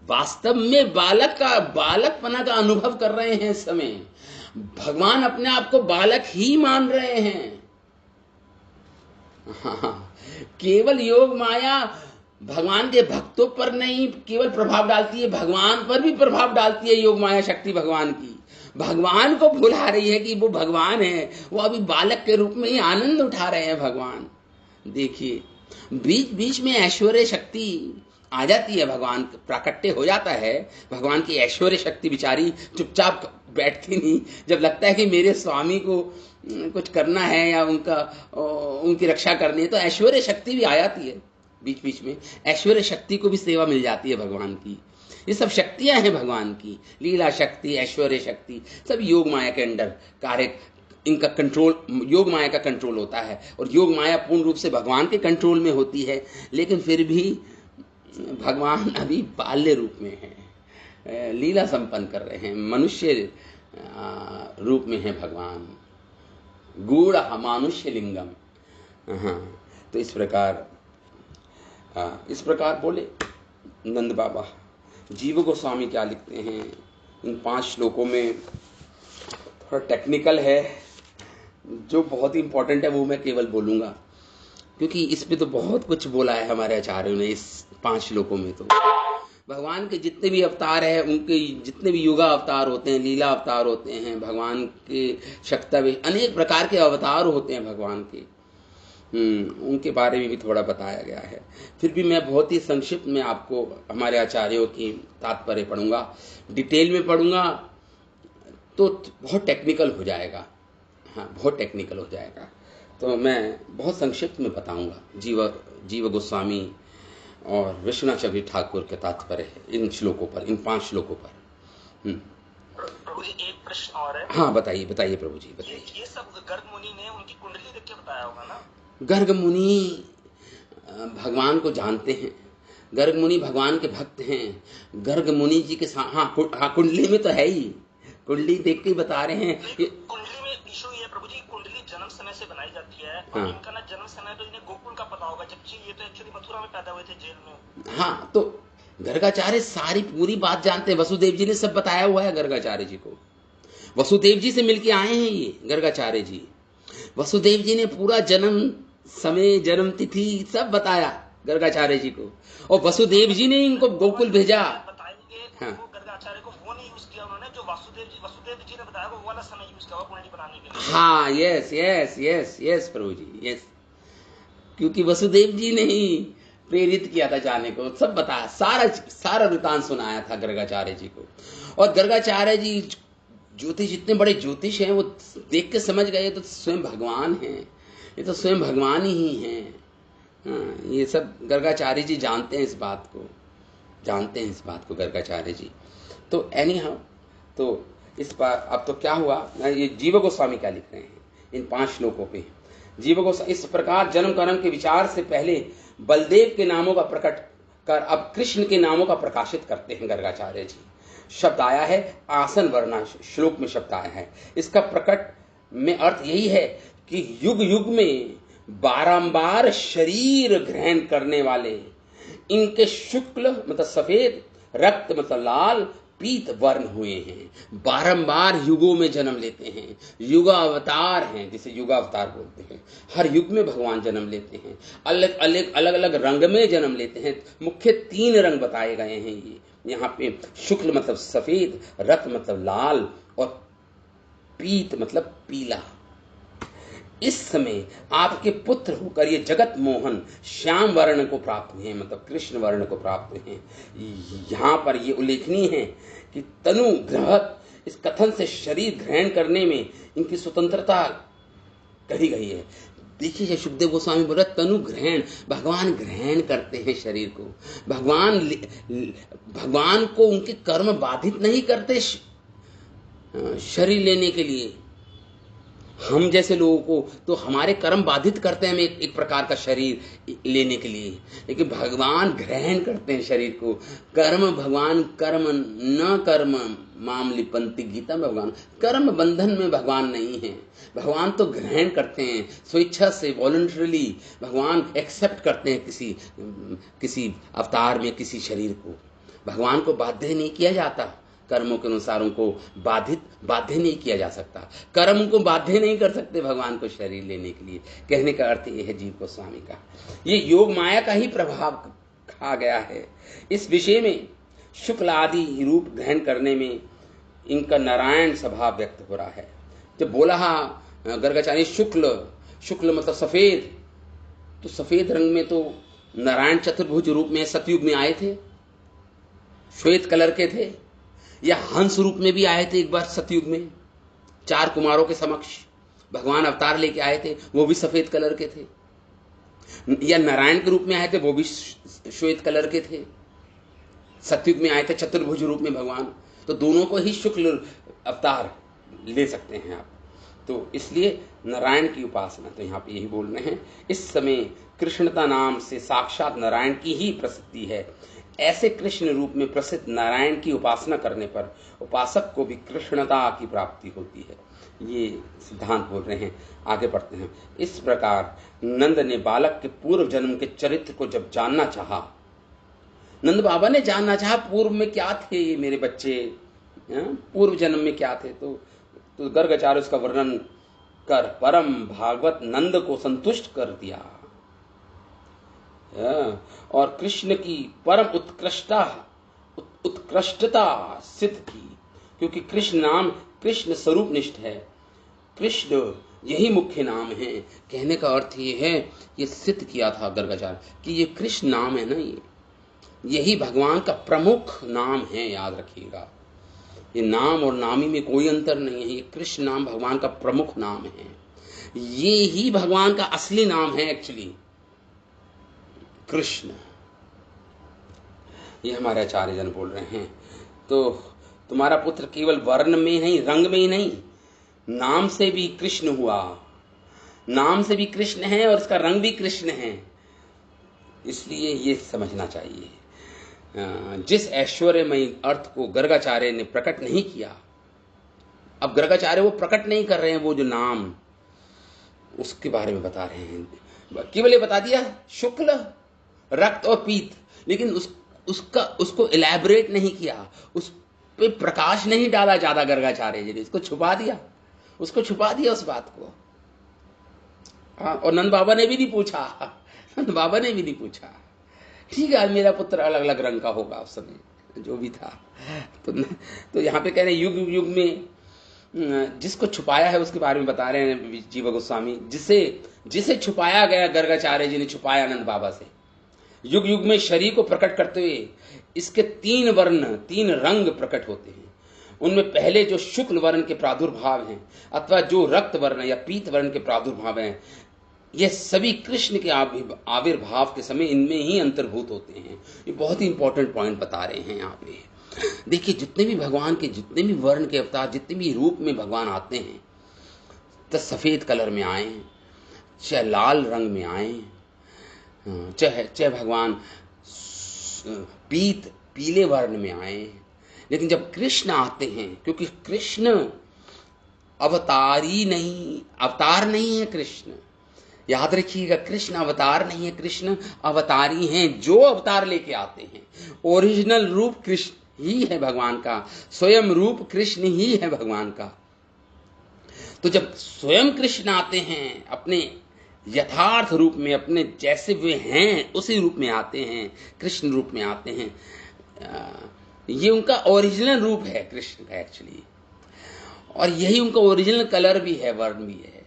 वास्तव में बालकपना का अनुभव कर रहे हैं इस समय। भगवान अपने आप को बालक ही मान रहे हैं। हाँ, केवल योग माया भगवान के भक्तों पर नहीं केवल प्रभाव डालती है, भगवान पर भी प्रभाव डालती है योग माया शक्ति भगवान की। भगवान को भुला रही है कि वो भगवान है, वो अभी बालक के रूप में ही आनंद उठा रहे हैं भगवान। देखिए, बीच बीच में ऐश्वर्य शक्ति आ जाती है, भगवान प्राकट्य हो जाता है, भगवान की ऐश्वर्य शक्ति बिचारी चुपचाप बैठती नहीं। जब लगता है कि मेरे स्वामी को कुछ करना है या उनकी रक्षा करनी है, तो ऐश्वर्य शक्ति भी आ जाती है बीच बीच में। ऐश्वर्य शक्ति को भी सेवा मिल जाती है भगवान की। ये सब शक्तियां हैं भगवान की, लीला शक्ति, ऐश्वर्य शक्ति, सब योग माया के अंडर कार्य। इनका कंट्रोल, योग माया का कंट्रोल होता है, और योग माया पूर्ण रूप से भगवान के कंट्रोल में होती है। लेकिन फिर भी भगवान अभी बाल्य रूप में है, लीला संपन्न कर रहे हैं, मनुष्य रूप में है भगवान, गूढ़ मानुष्य लिंगम। हाँ, तो इस प्रकार बोले नंद बाबा। जीव गोस्वामी क्या लिखते हैं इन 5 श्लोकों में, थोड़ा टेक्निकल है, जो बहुत ही इंपॉर्टेंट है वो मैं केवल बोलूंगा, क्योंकि इस पे तो बहुत कुछ बोला है हमारे आचार्यों ने। इस 5 श्लोकों में तो भगवान के जितने भी अवतार हैं, उनके जितने भी युगा अवतार होते हैं, लीला अवतार होते हैं, भगवान के शक्तव्य अनेक प्रकार के अवतार होते हैं भगवान के, उनके बारे में भी थोड़ा बताया गया है। फिर भी मैं बहुत ही संक्षिप्त में आपको हमारे आचार्यों की तात्पर्य पढ़ूंगा, डिटेल में पढ़ूंगा तो बहुत टेक्निकल हो जाएगा। हाँ, बहुत टेक्निकल हो जाएगा, तो मैं बहुत संक्षिप्त में बताऊंगा जीव गोस्वामी और विश्वनाथ चक्रवर्ती ठाकुर के तात्पर्य इन श्लोकों पर, इन 5 श्लोकों पर। प्रभु जी, एक प्रश्न और है। हाँ, बताइए प्रभु जी, बताइए। ये सब गर्ग मुनि ने उनकी कुंडली देख के बताया होगा ना? गर्ग मुनि भगवान को जानते हैं, गर्ग मुनि भगवान के भक्त हैं। गर्ग मुनि जी के साथ हाँ, कुंडली में तो है ही, कुंडली देख के ही बता रहे हैं। कुंडली में इशू ये प्रभु जी, कुंडली जन्म समय से बनाई जाती है, और इनका ना जन्म समय तो इन्हें गोकुल का पता होगा, जबकि ये तो एक्चुअली मथुरा में पैदा हुए थे, जेल में। हाँ, तो गर्गाचार्य सारी पूरी बात जानते हैं, वसुदेव जी ने सब बताया हुआ है गर्गाचार्य जी को। वसुदेव जी से मिलके आए हैं ये गर्गाचार्य जी। वसुदेव जी ने पूरा जन्म समय, जन्म तिथि सब बताया गर्गाचार्य जी को, और वसुदेव जी ने इनको गोकुल भेजा। बताएंगे वो गर्गाचार्य को वो नहीं यूज किया उन्होंने, जो वसुदेव जी ने बताया वो वाला समय यूज किया कुंडली बनाने के लिए। हाँ, यस प्रभु जी, यस, क्योंकि वसुदेव जी ने ही प्रेरित किया था जाने को, सब बताया, सारा वृतांत सुनाया था गर्गाचार्य जी को। और गर्गाचार्य जी ज्योतिष, जितने बड़े ज्योतिष हैं, वो देख के समझ गए तो स्वयं भगवान हैं, ये तो स्वयं भगवान ही हैं। हाँ, ये सब गर्गाचार्य जी जानते हैं इस बात को, गर्गाचार्य जी। तो एनी हाउ, तो इस बार अब तो क्या हुआ, ये जीव गोस्वामी क्या लिख रहे हैं इन 5 श्लोकों पे। जीव गोस्वामी इस प्रकार जन्म कर्म के विचार से पहले बलदेव के नामों का प्रकट कर अब कृष्ण के नामों का प्रकाशित करते हैं गर्गाचार्य जी। शब्द आया है आसन वर्णा, श्लोक में शब्द आया है। इसका प्रकट में अर्थ यही है कि युग युग में बारंबार शरीर ग्रहण करने वाले इनके शुक्ल मतलब सफेद, रक्त मतलब लाल, पीत वर्ण हुए हैं, बारंबार युगों में जन्म लेते हैं, युगा अवतार हैं, जिसे युगा अवतार बोलते हैं। हर युग में भगवान जन्म लेते हैं, अलग अलग रंग में जन्म लेते हैं। मुख्य 3 रंग बताए गए हैं ये यहाँ पे, शुक्ल मतलब सफेद, रक्त मतलब लाल, और पीत मतलब पीला। इस समय आपके पुत्र होकर ये जगत मोहन श्याम वर्ण को प्राप्त हुए हैं, मतलब कृष्ण वर्ण को प्राप्त हुए हैं। यहाँ पर ये उल्लेखनीय है कि तनु ग्रहत, इस कथन से शरीर ग्रहण करने में इनकी स्वतंत्रता कही गई है। देखिए सुखदेव गोस्वामी बोल रहे तनु ग्रहण, भगवान ग्रहण करते हैं शरीर को, भगवान को उनके कर्म बाधित नहीं करते शरीर लेने के लिए। हम जैसे लोगों को तो हमारे कर्म बाधित करते हैं एक प्रकार का शरीर लेने के लिए, लेकिन भगवान ग्रहण करते हैं शरीर को। कर्म भगवान कर्म न कर्म माम लिपंति, गीता में भगवान कर्म बंधन में भगवान नहीं है। भगवान तो ग्रहण करते हैं स्वेच्छा से, वॉलंटरीली भगवान एक्सेप्ट करते हैं किसी अवतार में किसी शरीर को। भगवान को बाध्य नहीं किया जाता, कर्मों के अनुसार उनको बाध्य नहीं किया जा सकता। कर्म को बाध्य नहीं कर सकते भगवान को शरीर लेने के लिए। कहने का अर्थ यह है जीव गोस्वामी का, ये योग माया का ही प्रभाव खा गया है। इस विषय में शुक्ल आदि रूप ग्रहण करने में इनका नारायण स्वभाव व्यक्त हो रहा है। जब बोला गर्गाचार्य शुक्ल मतलब सफेद, तो सफेद रंग में तो नारायण चतुर्भुज रूप में सतयुग में आए थे, श्वेत कलर के थे, या हंस रूप में भी आए थे एक बार सतयुग में, 4 कुमारों के समक्ष भगवान अवतार लेके आए थे, वो भी सफेद कलर के थे। या नारायण के रूप में आए थे, वो भी श्वेत कलर के थे। सतयुग में आए थे चतुर्भुज रूप में भगवान, तो दोनों को ही शुक्ल अवतार ले सकते हैं आप। तो इसलिए नारायण की उपासना, तो यहाँ पे यही बोल रहे हैं, इस समय कृष्णता नाम से साक्षात नारायण की ही प्रसिद्धि है। ऐसे कृष्ण रूप में प्रसिद्ध नारायण की उपासना करने पर उपासक को भी कृष्णता की प्राप्ति होती है, ये सिद्धांत बोल रहे हैं। आगे बढ़ते हैं। इस प्रकार नंद ने बालक के पूर्व जन्म के चरित्र को जब जानना चाहा, नंद बाबा ने जानना चाहा पूर्व में क्या थे ये मेरे बच्चे, पूर्व जन्म में क्या थे, तो गर्गाचार्य उसका वर्णन कर परम भागवत नंद को संतुष्ट कर दिया और कृष्ण की परम उत्कृष्टता सिद्ध की, क्योंकि कृष्ण नाम कृष्ण स्वरूप निष्ठ है, कृष्ण यही मुख्य नाम है। कहने का अर्थ ये है, ये सिद्ध किया था गर्गाचार्य कि ये कृष्ण नाम है ना, यही भगवान का प्रमुख नाम है। याद रखिएगा, ये नाम और नामी में कोई अंतर नहीं है, ये कृष्ण नाम भगवान का प्रमुख नाम है, ये ही भगवान का असली नाम है एक्चुअली, कृष्ण। ये हमारे आचार्य जन बोल रहे हैं। तो तुम्हारा पुत्र केवल वर्ण में नहीं, रंग में ही नहीं, नाम से भी कृष्ण हुआ, नाम से भी कृष्ण है और इसका रंग भी कृष्ण है। इसलिए ये समझना चाहिए, जिस ऐश्वर्यमयी अर्थ को गर्गाचार्य ने प्रकट नहीं किया, अब गर्गाचार्य वो प्रकट नहीं कर रहे हैं, वो जो नाम उसके बारे में बता रहे हैं। केवल ये बता दिया शुक्ल, रक्त और पीत, लेकिन उसको इलैबोरेट नहीं किया, उस पे प्रकाश नहीं डाला ज्यादा गर्गाचार्य जी ने, इसको छुपा दिया, उसको छुपा दिया उस बात को। और नंद बाबा ने भी नहीं पूछा, नंद बाबा ने भी नहीं पूछा, ठीक है मेरा पुत्र अलग अलग रंग का होगा उस समय जो भी था। तो यहाँ पे कह रहे हैं युग युग में जिसको छुपाया है उसके बारे में बता रहे हैं जीव गोस्वामी, जिसे छुपाया गया गर्गाचार्य जी ने छुपाया नंद बाबा से। युग युग में शरीर को प्रकट करते हुए इसके 3 वर्ण 3 रंग प्रकट होते हैं। उनमें पहले जो शुक्ल वर्ण के प्रादुर्भाव हैं अथवा जो रक्त वर्ण या पीत वर्ण के प्रादुर्भाव हैं, ये सभी कृष्ण के आविर्भाव के समय इनमें ही अंतर्भूत होते हैं। ये बहुत ही इंपॉर्टेंट पॉइंट बता रहे हैं यहाँ पे। देखिए जितने भी भगवान के जितने भी वर्ण के अवतार, जितने भी रूप में भगवान आते हैं, तो सफेद कलर में आए, चाहे लाल रंग में आए, चाहे भगवान पीले वर्ण में आए, लेकिन जब कृष्ण आते हैं, क्योंकि कृष्ण अवतार नहीं है कृष्ण, याद रखिएगा, कृष्ण अवतार नहीं है, कृष्ण अवतारी हैं जो अवतार लेके आते हैं। ओरिजिनल रूप कृष्ण ही है भगवान का, स्वयं रूप कृष्ण ही है भगवान का। तो जब स्वयं कृष्ण आते हैं अपने यथार्थ रूप में, अपने जैसे वे हैं उसी रूप में आते हैं, कृष्ण रूप में आते हैं, ये उनका ओरिजिनल रूप है कृष्ण का एक्चुअली, और यही उनका ओरिजिनल कलर भी है, वर्ण भी है।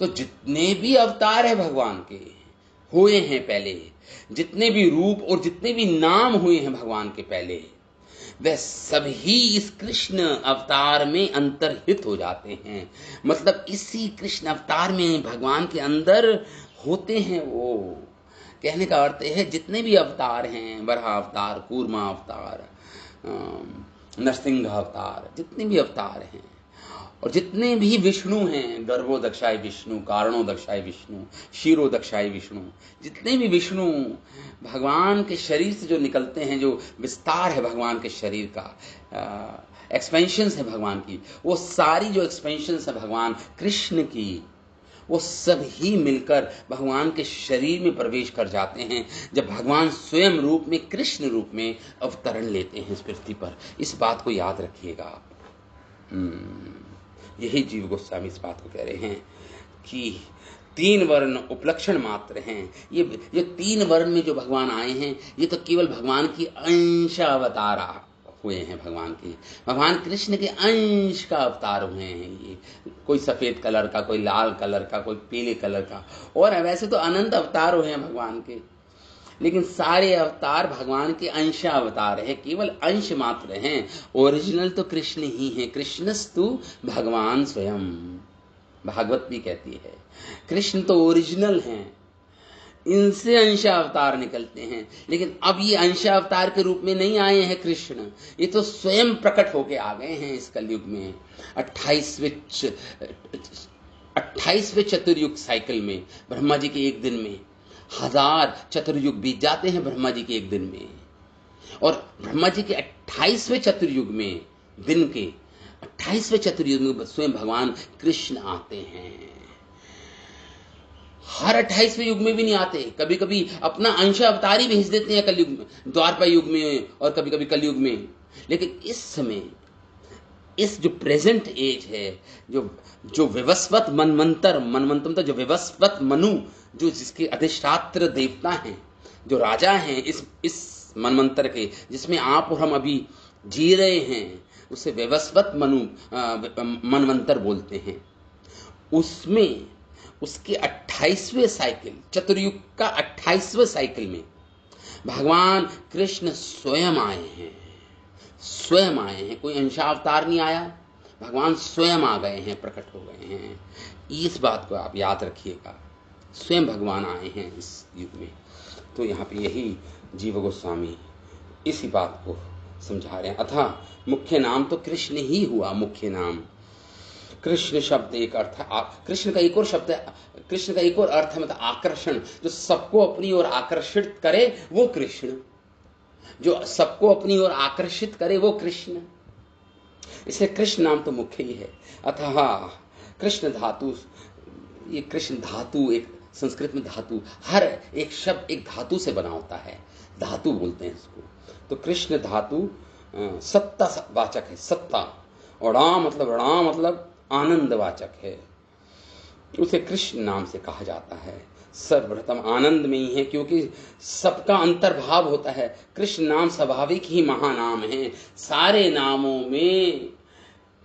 तो जितने भी अवतार है भगवान के हुए हैं पहले, जितने भी रूप और जितने भी नाम हुए हैं भगवान के पहले, वह सभी इस कृष्ण अवतार में अंतर्हित हो जाते हैं। मतलब इसी कृष्ण अवतार में भगवान के अंदर होते हैं। वो कहने का अर्थ है जितने भी अवतार हैं, वराह अवतार, कूर्मा अवतार, नरसिंह अवतार, जितने भी अवतार हैं और जितने भी विष्णु हैं, गर्भोदक्षाय विष्णु, कारणोदक्षाय विष्णु, क्षीरोदक्षाय विष्णु, जितने भी विष्णु भगवान के शरीर से जो निकलते हैं, जो विस्तार है भगवान के शरीर का, एक्सपेंशंस है भगवान की, वो सारी जो एक्सपेंशंस है भगवान कृष्ण की, वो सब ही मिलकर भगवान के शरीर में प्रवेश कर जाते हैं जब भगवान स्वयं रूप में, कृष्ण रूप में अवतरण लेते हैं इस पृथ्वी पर। इस बात को याद रखिएगा आप। यही जीव गोस्वामी इस बात को कह रहे हैं कि 3 वर्ण उपलक्षण मात्र हैं। ये 3 वर्ण में जो भगवान आए हैं, ये तो केवल भगवान की अंश अवतार हुए हैं। भगवान कृष्ण के अंश का अवतार हुए हैं। ये कोई सफेद कलर का, कोई लाल कलर का, कोई पीले कलर का, और वैसे तो अनंत अवतार हुए हैं भगवान के, लेकिन सारे अवतार भगवान के अंश अवतार है, केवल अंश मात्र हैं। ओरिजिनल तो कृष्ण ही है। कृष्णस्तु भगवान स्वयं, भागवत भी कहती है कृष्ण तो ओरिजिनल हैं, इनसे अंशावतार निकलते हैं। लेकिन अब ये अंशावतार के रूप में नहीं आए हैं कृष्ण, ये तो स्वयं प्रकट होके आ गए हैं इस कलयुग में। 28वें चतुर्युग साइकिल में, ब्रह्मा जी के एक दिन में 1000 चतुर्युग बीत जाते हैं ब्रह्मा जी के एक दिन में, और ब्रह्मा जी के 28वें चतुर्युग में, दिन के 28वें चतुर्युग में स्वयं भगवान कृष्ण आते हैं। हर 28वें युग में भी नहीं आते, कभी कभी अपना अंश अवतार ही भेज देते हैं कलयुग में, द्वापर युग में, और कभी कभी कलयुग में। लेकिन इस समय, इस जो प्रेजेंट एज है, जो विवस्वत मनमंत्र तो जो विवस्वत मनु, जो जिसके अधिष्ठात्र देवता हैं, जो राजा हैं इस मनमंत्र के, जिसमें आप और हम अभी जी रहे हैं, उसे विवस्वत मनमंत्र बोलते हैं। उसमें उसके 28वें साइकिल, चतुर्युग का 28वें साइकिल में भगवान कृष्ण स्वयं आए हैं। कोई अंशावतार नहीं आया, भगवान स्वयं आ गए हैं, प्रकट हो गए हैं। इस बात को आप याद रखिएगा, स्वयं भगवान आए हैं इस युग में। तो यहाँ पे यही जीव गोस्वामी इसी बात को समझा रहे हैं। अतः मुख्य नाम तो कृष्ण ही हुआ, मुख्य नाम। कृष्ण शब्द एक अर्थ है, कृष्ण का एक और शब्द है, कृष्ण का एक और अर्थ है मतलब आकर्षण। जो सबको अपनी ओर आकर्षित करे वो कृष्ण, जो सबको अपनी ओर आकर्षित करे वो कृष्ण। इसलिए कृष्ण नाम तो मुख्य ही है। अतः कृष्ण धातु, ये कृष्ण धातु, एक संस्कृत में धातु, हर एक शब्द एक धातु से बना होता है, धातु बोलते हैं इसको। तो कृष्ण धातु सत्ता वाचक है, सत्ता, और राम मतलब आनंदवाचक है, उसे कृष्ण नाम से कहा जाता है। सर्वप्रथम आनंद में ही है, क्योंकि सबका अंतर्भाव होता है। कृष्ण नाम स्वाभाविक ही महानाम है। सारे नामों में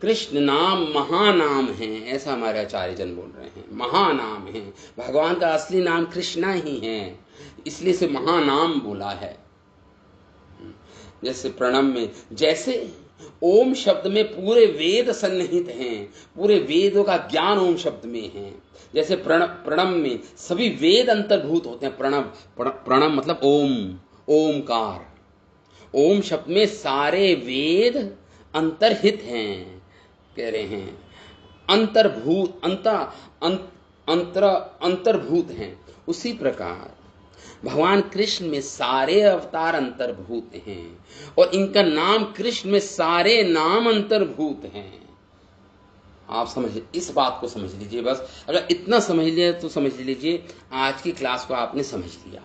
कृष्ण नाम महानाम है, ऐसा हमारे आचार्य जन बोल रहे हैं, महानाम है। भगवान का असली नाम कृष्णा ही है, इसलिए से महानाम बोला है। जैसे प्रणव में, जैसे ओम शब्द में पूरे वेद सन्निहित हैं, पूरे वेदों का ज्ञान ओम शब्द में है। जैसे प्रणव में सभी वेद अंतर्भूत होते हैं। प्रणव मतलब ओम, ओमकार। ओम शब्द में सारे वेद अंतर्हित हैं, कह रहे हैं अंतर्भूत, अंतर्भूत हैं। उसी प्रकार भगवान कृष्ण में सारे अवतार अंतर्भूत हैं, और इनका नाम कृष्ण में सारे नाम अंतर्भूत हैं। आप समझ, इस बात को समझ लीजिए। बस अगर इतना समझ लिया तो समझ लीजिए आज की क्लास को आपने समझ लिया।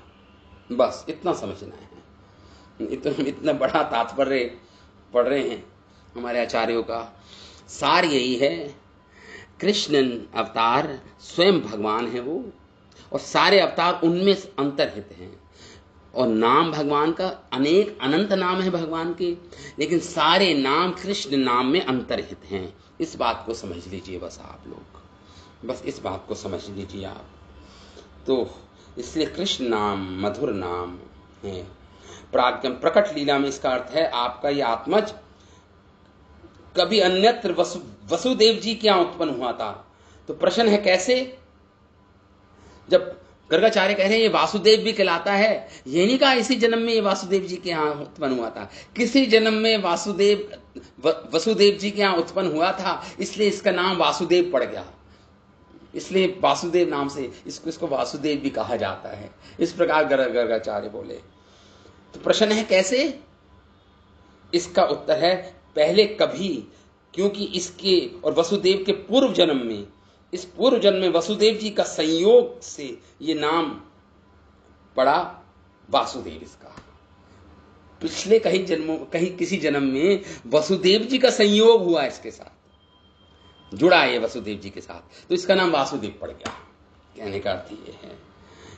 बस इतना समझना है। इतना बड़ा तात्पर्य पढ़ रहे हैं हमारे आचार्यों का। सार यही है, कृष्ण अवतार स्वयं भगवान है वो, और सारे अवतार उनमें अंतर्हित हैं। और नाम भगवान का अनेक अनंत नाम है भगवान के, लेकिन सारे नाम कृष्ण नाम में अंतर्हित हैं। इस बात को समझ लीजिए बस आप लोग। बस इस बात को समझ लीजिए आप। तो इसलिए कृष्ण नाम मधुर नाम है। प्रकट लीला में इसका अर्थ है आपका ये आत्मज कभी अन्यत्र वसुदेव जी क्या उत्पन्न हुआ था। तो प्रश्न है कैसे? जब गर्गाचार्य कह रहे हैं ये वासुदेव भी कहलाता है, ये नहीं कहा इसी जन्म में ये वासुदेव जी के यहाँ उत्पन्न हुआ था, किसी जन्म में वसुदेव जी के यहाँ उत्पन्न हुआ था, इसलिए इसका नाम वासुदेव पड़ गया, इसलिए वासुदेव नाम से इसको वासुदेव भी कहा जाता है। इस प्रकार गर्गाचार्य बोले। तो प्रश्न है कैसे? इसका उत्तर है पहले कभी, क्योंकि इसके और वसुदेव के पूर्व जन्म में, इस पूर्व जन्म में वसुदेव जी का संयोग से ये नाम पड़ा वासुदेव। इसका पिछले कहीं किसी जन्म में वसुदेव जी का संयोग हुआ, इसके साथ जुड़ा है वसुदेव जी के साथ, तो इसका नाम वासुदेव पड़ गया। कहने का अर्थ ये है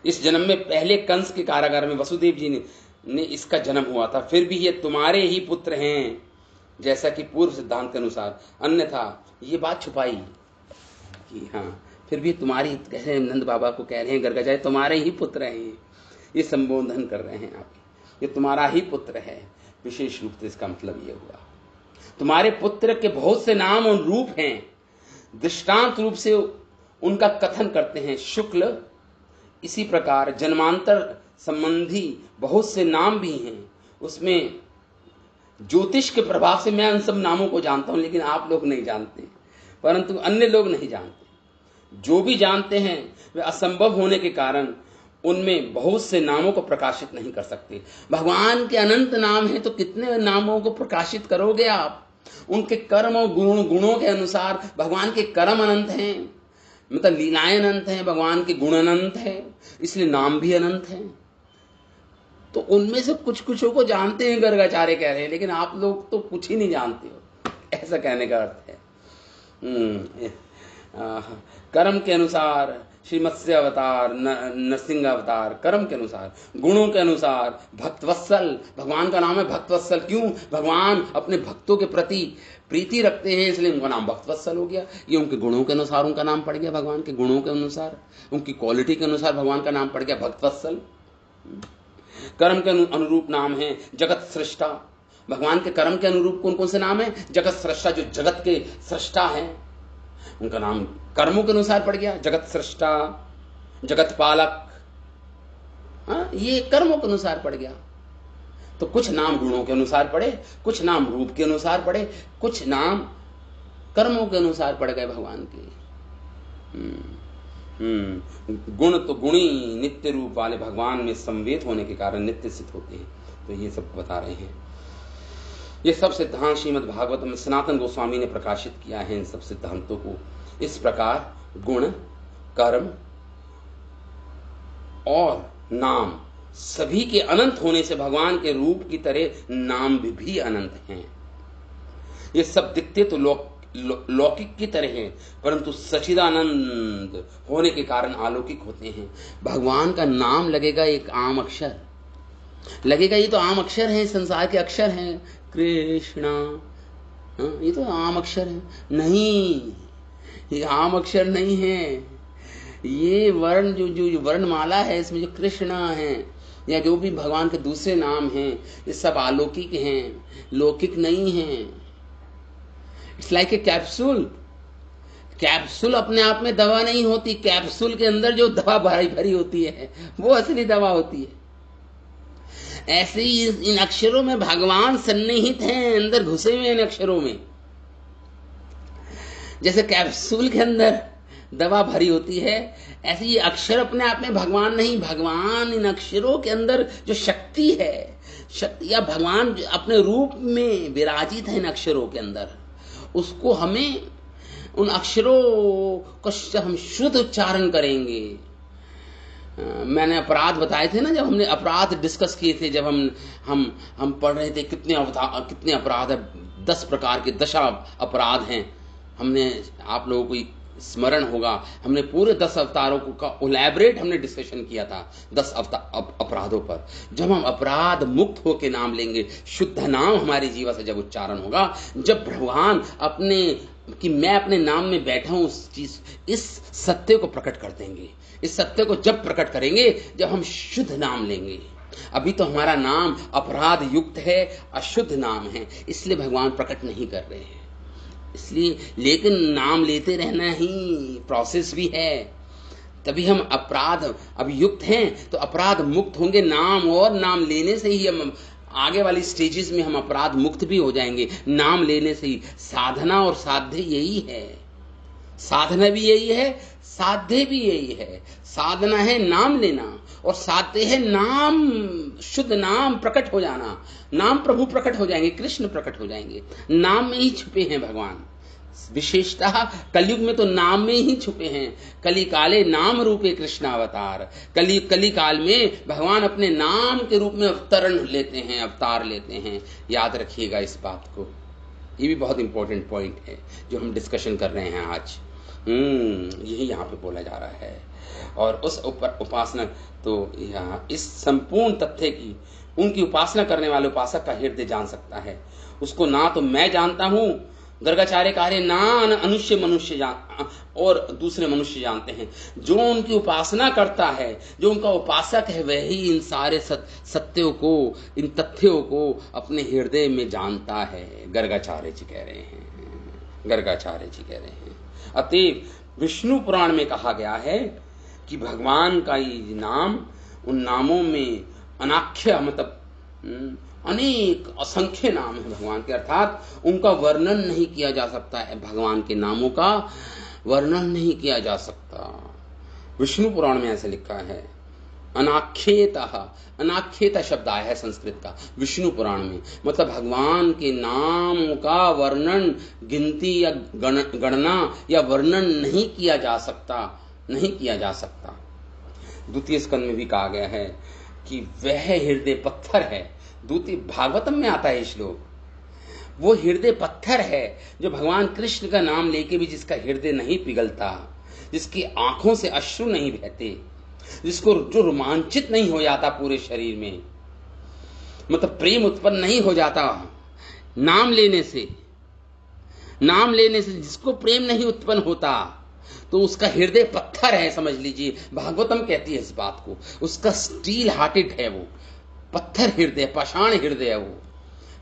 इस जन्म में पहले कंस के कारागार में वसुदेव जी ने इसका जन्म हुआ था, फिर भी ये तुम्हारे ही पुत्र हैं, जैसा कि पूर्व सिद्धांत के अनुसार, अन्यथा ये बात छुपाई कि हाँ फिर भी तुम्हारी, कह रहे हैं नंद बाबा को कह रहे हैं गर्गाचार्य तुम्हारे ही पुत्र हैं, ये संबोधन कर रहे हैं आप, ये तुम्हारा ही पुत्र है। विशेष रूप से इसका मतलब ये हुआ तुम्हारे पुत्र के बहुत से नाम और रूप हैं, दृष्टांत रूप से उनका कथन करते हैं शुक्ल। इसी प्रकार जन्मांतर संबंधी बहुत से नाम भी हैं, उसमें ज्योतिष के प्रभाव से मैं उन सब नामों को जानता हूं, लेकिन आप लोग नहीं जानते, परंतु अन्य लोग नहीं जानते। जो भी जानते हैं वे असंभव होने के कारण उनमें बहुत से नामों को प्रकाशित नहीं कर सकते। भगवान के अनंत नाम हैं, तो कितने नामों को प्रकाशित करोगे आप? उनके कर्म और गुणों के अनुसार भगवान के कर्म अनंत हैं, मतलब लीलाएं अनंत हैं, भगवान के गुण अनंत हैं, इसलिए नाम भी अनंत हैं। तो उनमें से कुछ को जानते हैं गर्गाचार्य कह रहे हैं, लेकिन आप लोग तो कुछ ही नहीं जानते हो, ऐसा कहने का अर्थ है। कर्म के अनुसार श्री मत्स्य अवतार, नरसिंह अवतार, कर्म के अनुसार, गुणों के अनुसार भक्तवत्सल, भगवान का नाम है भक्तवत्सल। क्यों? भगवान अपने भक्तों के प्रति प्रीति रखते हैं, इसलिए उनका नाम भक्तवत्सल हो गया। ये उनके गुणों के अनुसार उनका नाम पड़ गया, भगवान के गुणों के अनुसार, उनकी क्वालिटी के अनुसार भगवान का नाम पड़ गया भक्तवत्सल। कर्म के अनुरूप नाम है जगत सृष्टा। भगवान के कर्म के अनुरूप कौन कौन से नाम है? जगत सृष्टा, जो जगत के सृष्टा हैं, उनका नाम कर्मों के अनुसार पड़ गया जगत सृष्टा, जगत पालक। ये कर्मों के अनुसार पड़ गया। तो कुछ नाम गुणों के अनुसार पड़े, कुछ नाम रूप के अनुसार पड़े, कुछ नाम कर्मों के अनुसार पड़ गए भगवान के। गुण तो गुणी नित्य रूप वाले भगवान में संवेद होने के कारण नित्य सिद्ध होते हैं। तो ये सब बता रहे हैं। ये सब सिद्धांत श्रीमद् भागवत में सनातन गोस्वामी ने प्रकाशित किया है। इन सब सिद्धांतों को इस प्रकार गुण, कर्म और नाम सभी के अनंत होने से भगवान के रूप की तरह नाम भी अनंत हैं। ये सब दिखते तो लौकिक की तरह हैं, परंतु सच्चिदानंद होने के कारण अलौकिक होते हैं। भगवान का नाम लगेगा एक आम अक्षर, लगेगा ये तो आम अक्षर है, संसार के अक्षर हैं, कृष्णा, ये तो आम अक्षर है। नहीं, ये आम अक्षर नहीं है। ये वर्ण जो वर्णमाला है, इसमें जो कृष्णा है या जो भी भगवान के दूसरे नाम हैं, ये सब अलौकिक हैं, लौकिक नहीं हैं। It's like a capsule. Capsule अपने आप में दवा नहीं होती, कैप्सूल के अंदर जो दवा भरी होती है वो असली दवा होती है। ऐसे ही इन अक्षरों में भगवान सन्निहित हैं, अंदर घुसे हुए इन अक्षरों में। जैसे कैप्सूल के अंदर दवा भरी होती है, ऐसे ये अक्षर अपने आप में भगवान नहीं, भगवान इन अक्षरों के अंदर जो शक्ति है, शक्ति या भगवान अपने रूप में विराजित है इन अक्षरों के अंदर, उसको हमें उन अक्षरों का हम शुद्ध उच्चारण करेंगे। मैंने अपराध बताए थे ना, जब हमने अपराध डिस्कस किए थे, जब हम पढ़ रहे थे कितने अपराध है, 10 प्रकार के 10 अपराध हैं। हमने, आप लोगों को स्मरण होगा, हमने पूरे 10 अवतारों का इलैबोरेट हमने डिस्कशन किया था 10 अपराधों पर। जब हम अपराध मुक्त होके नाम लेंगे, शुद्ध नाम हमारे जीवन से जब उच्चारण होगा, जब भगवान अपने कि मैं अपने नाम में बैठा हूं, उस चीज, इस सत्य को प्रकट कर देंगे। इस सत्य को जब प्रकट करेंगे जब हम शुद्ध नाम लेंगे। अभी तो हमारा नाम अपराध युक्त है, अशुद्ध नाम है, इसलिए भगवान प्रकट नहीं कर रहे हैं। इसलिए, लेकिन नाम लेते रहना ही प्रोसेस भी है, तभी हम अपराध अभियुक्त हैं तो अपराध मुक्त होंगे। नाम और नाम लेने से ही हम आगे वाली स्टेजेस में हम अपराध मुक्त भी हो जाएंगे, नाम लेने से ही। साधना और साध्य यही है, साधना भी यही है, साध्य भी यही है। साधना है नाम लेना और साध्य है नाम, शुद्ध नाम प्रकट हो जाना। नाम प्रभु प्रकट हो जाएंगे, कृष्ण प्रकट हो जाएंगे, नाम में ही छुपे हैं भगवान। विशेषतः कलयुग में तो नाम में ही छुपे हैं। कली काले नाम रूपे कृष्ण अवतार। कली काल में भगवान अपने नाम के रूप में अवतरण लेते हैं, अवतार लेते हैं। याद रखिएगा इस बात को, ये भी बहुत इंपॉर्टेंट पॉइंट है जो हम डिस्कशन कर रहे हैं आज। यही यहाँ पे बोला जा रहा है। और उस उपासना तो यहाँ इस संपूर्ण तथ्य की उनकी उपासना करने वाले उपासक का हृदय जान सकता है। उसको ना तो मैं जानता हूं, गर्गाचार्य कह रहे, ना अनुष्य मनुष्य और दूसरे मनुष्य जानते हैं। जो उनकी उपासना करता है, जो उनका उपासक है, वही इन सारे सत्यों को, इन तथ्यों को अपने हृदय में जानता है। गर्गाचार्य जी कह रहे हैं, गर्गाचार्य जी कह रहे हैं। अतएव विष्णु पुराण में कहा गया है कि भगवान का ये नाम, उन नामों में अनाख्य, मतलब अनेक असंख्य नाम है भगवान के, अर्थात उनका वर्णन नहीं किया जा सकता है। भगवान के नामों का वर्णन नहीं किया जा सकता। विष्णु पुराण में ऐसे लिखा है, अनाख्येतः, अनाख्येता शब्द आया है संस्कृत का विष्णु पुराण में, मतलब भगवान के नाम का वर्णन, गिनती या गणना या वर्णन नहीं किया जा सकता, नहीं किया जा सकता। द्वितीय स्कंद में भी कहा गया है कि वह हृदय पत्थर है। द्वितीय भागवतम में आता है श्लोक, वो हृदय पत्थर है जो भगवान कृष्ण का नाम लेके भी जिसका हृदय नहीं पिघलता, जिसकी आंखों से अश्रु नहीं बहते, जिसको जो रोमांचित नहीं हो जाता पूरे शरीर में, मतलब प्रेम उत्पन्न नहीं हो जाता नाम लेने से, नाम लेने से जिसको प्रेम नहीं उत्पन्न होता, तो उसका हृदय पत्थर है, समझ लीजिए। भागवतम कहती है इस बात को, उसका स्टील हार्टेड है, वो पत्थर हृदय, पाषाण हृदय है वो,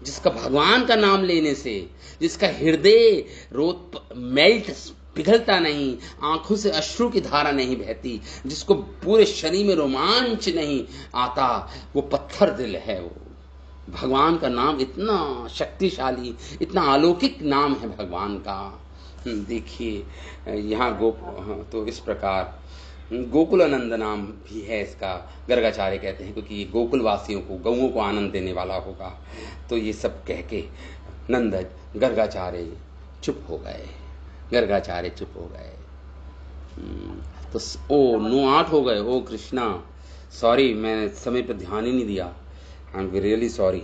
जिसका भगवान का नाम लेने से, जिसका हृदय मेल्ट, पिघलता नहीं, आंखों से अश्रु की धारा नहीं बहती, जिसको पूरे शरीर में रोमांच नहीं आता, वो पत्थर दिल है। वो भगवान का नाम इतना शक्तिशाली, इतना अलौकिक नाम है भगवान का। देखिए यहाँ तो इस प्रकार गोकुलानंद नाम भी है इसका, गर्गाचार्य कहते हैं, क्योंकि ये गोकुल वासियों को, गौओं को आनंद देने वाला होगा। तो ये सब कह के नंद गर्गाचार्य चुप हो गए, गर्गाचार्य चुप हो गए। तो 9:08 हो गए। ओ कृष्णा, सॉरी, मैंने समय पर ध्यान ही नहीं दिया, आई एम रियली सॉरी।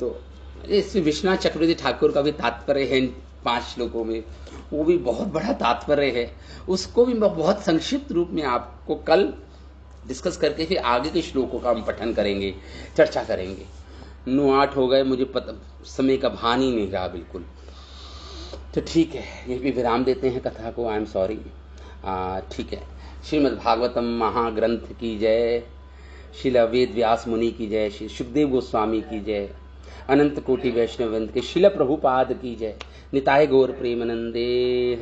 तो इस विश्वनाथ चक्रवर्ती ठाकुर का भी तात्पर्य है 5 श्लोकों में, वो भी बहुत बड़ा तात्पर्य है, उसको भी मैं बहुत संक्षिप्त रूप में आपको कल डिस्कस करके फिर आगे के श्लोकों का हम पठन करेंगे, चर्चा करेंगे। 9:08 हो गए, मुझे पता समय का भान ही नहीं रहा बिल्कुल। तो ठीक है, ये भी विराम देते हैं कथा को, आई एम सॉरी। ठीक है, श्रीमद् भागवतम महाग्रंथ की जय, शिला वेद व्यास मुनि की जय, श्री सुखदेव गोस्वामी की जय, अनंत कोटि वैष्णव वृंद के, शिला प्रभुपाद की जय, निताय गौर प्रेमानंदे,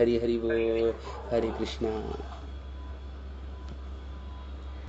हरि हरि बोल, हरे कृष्णा।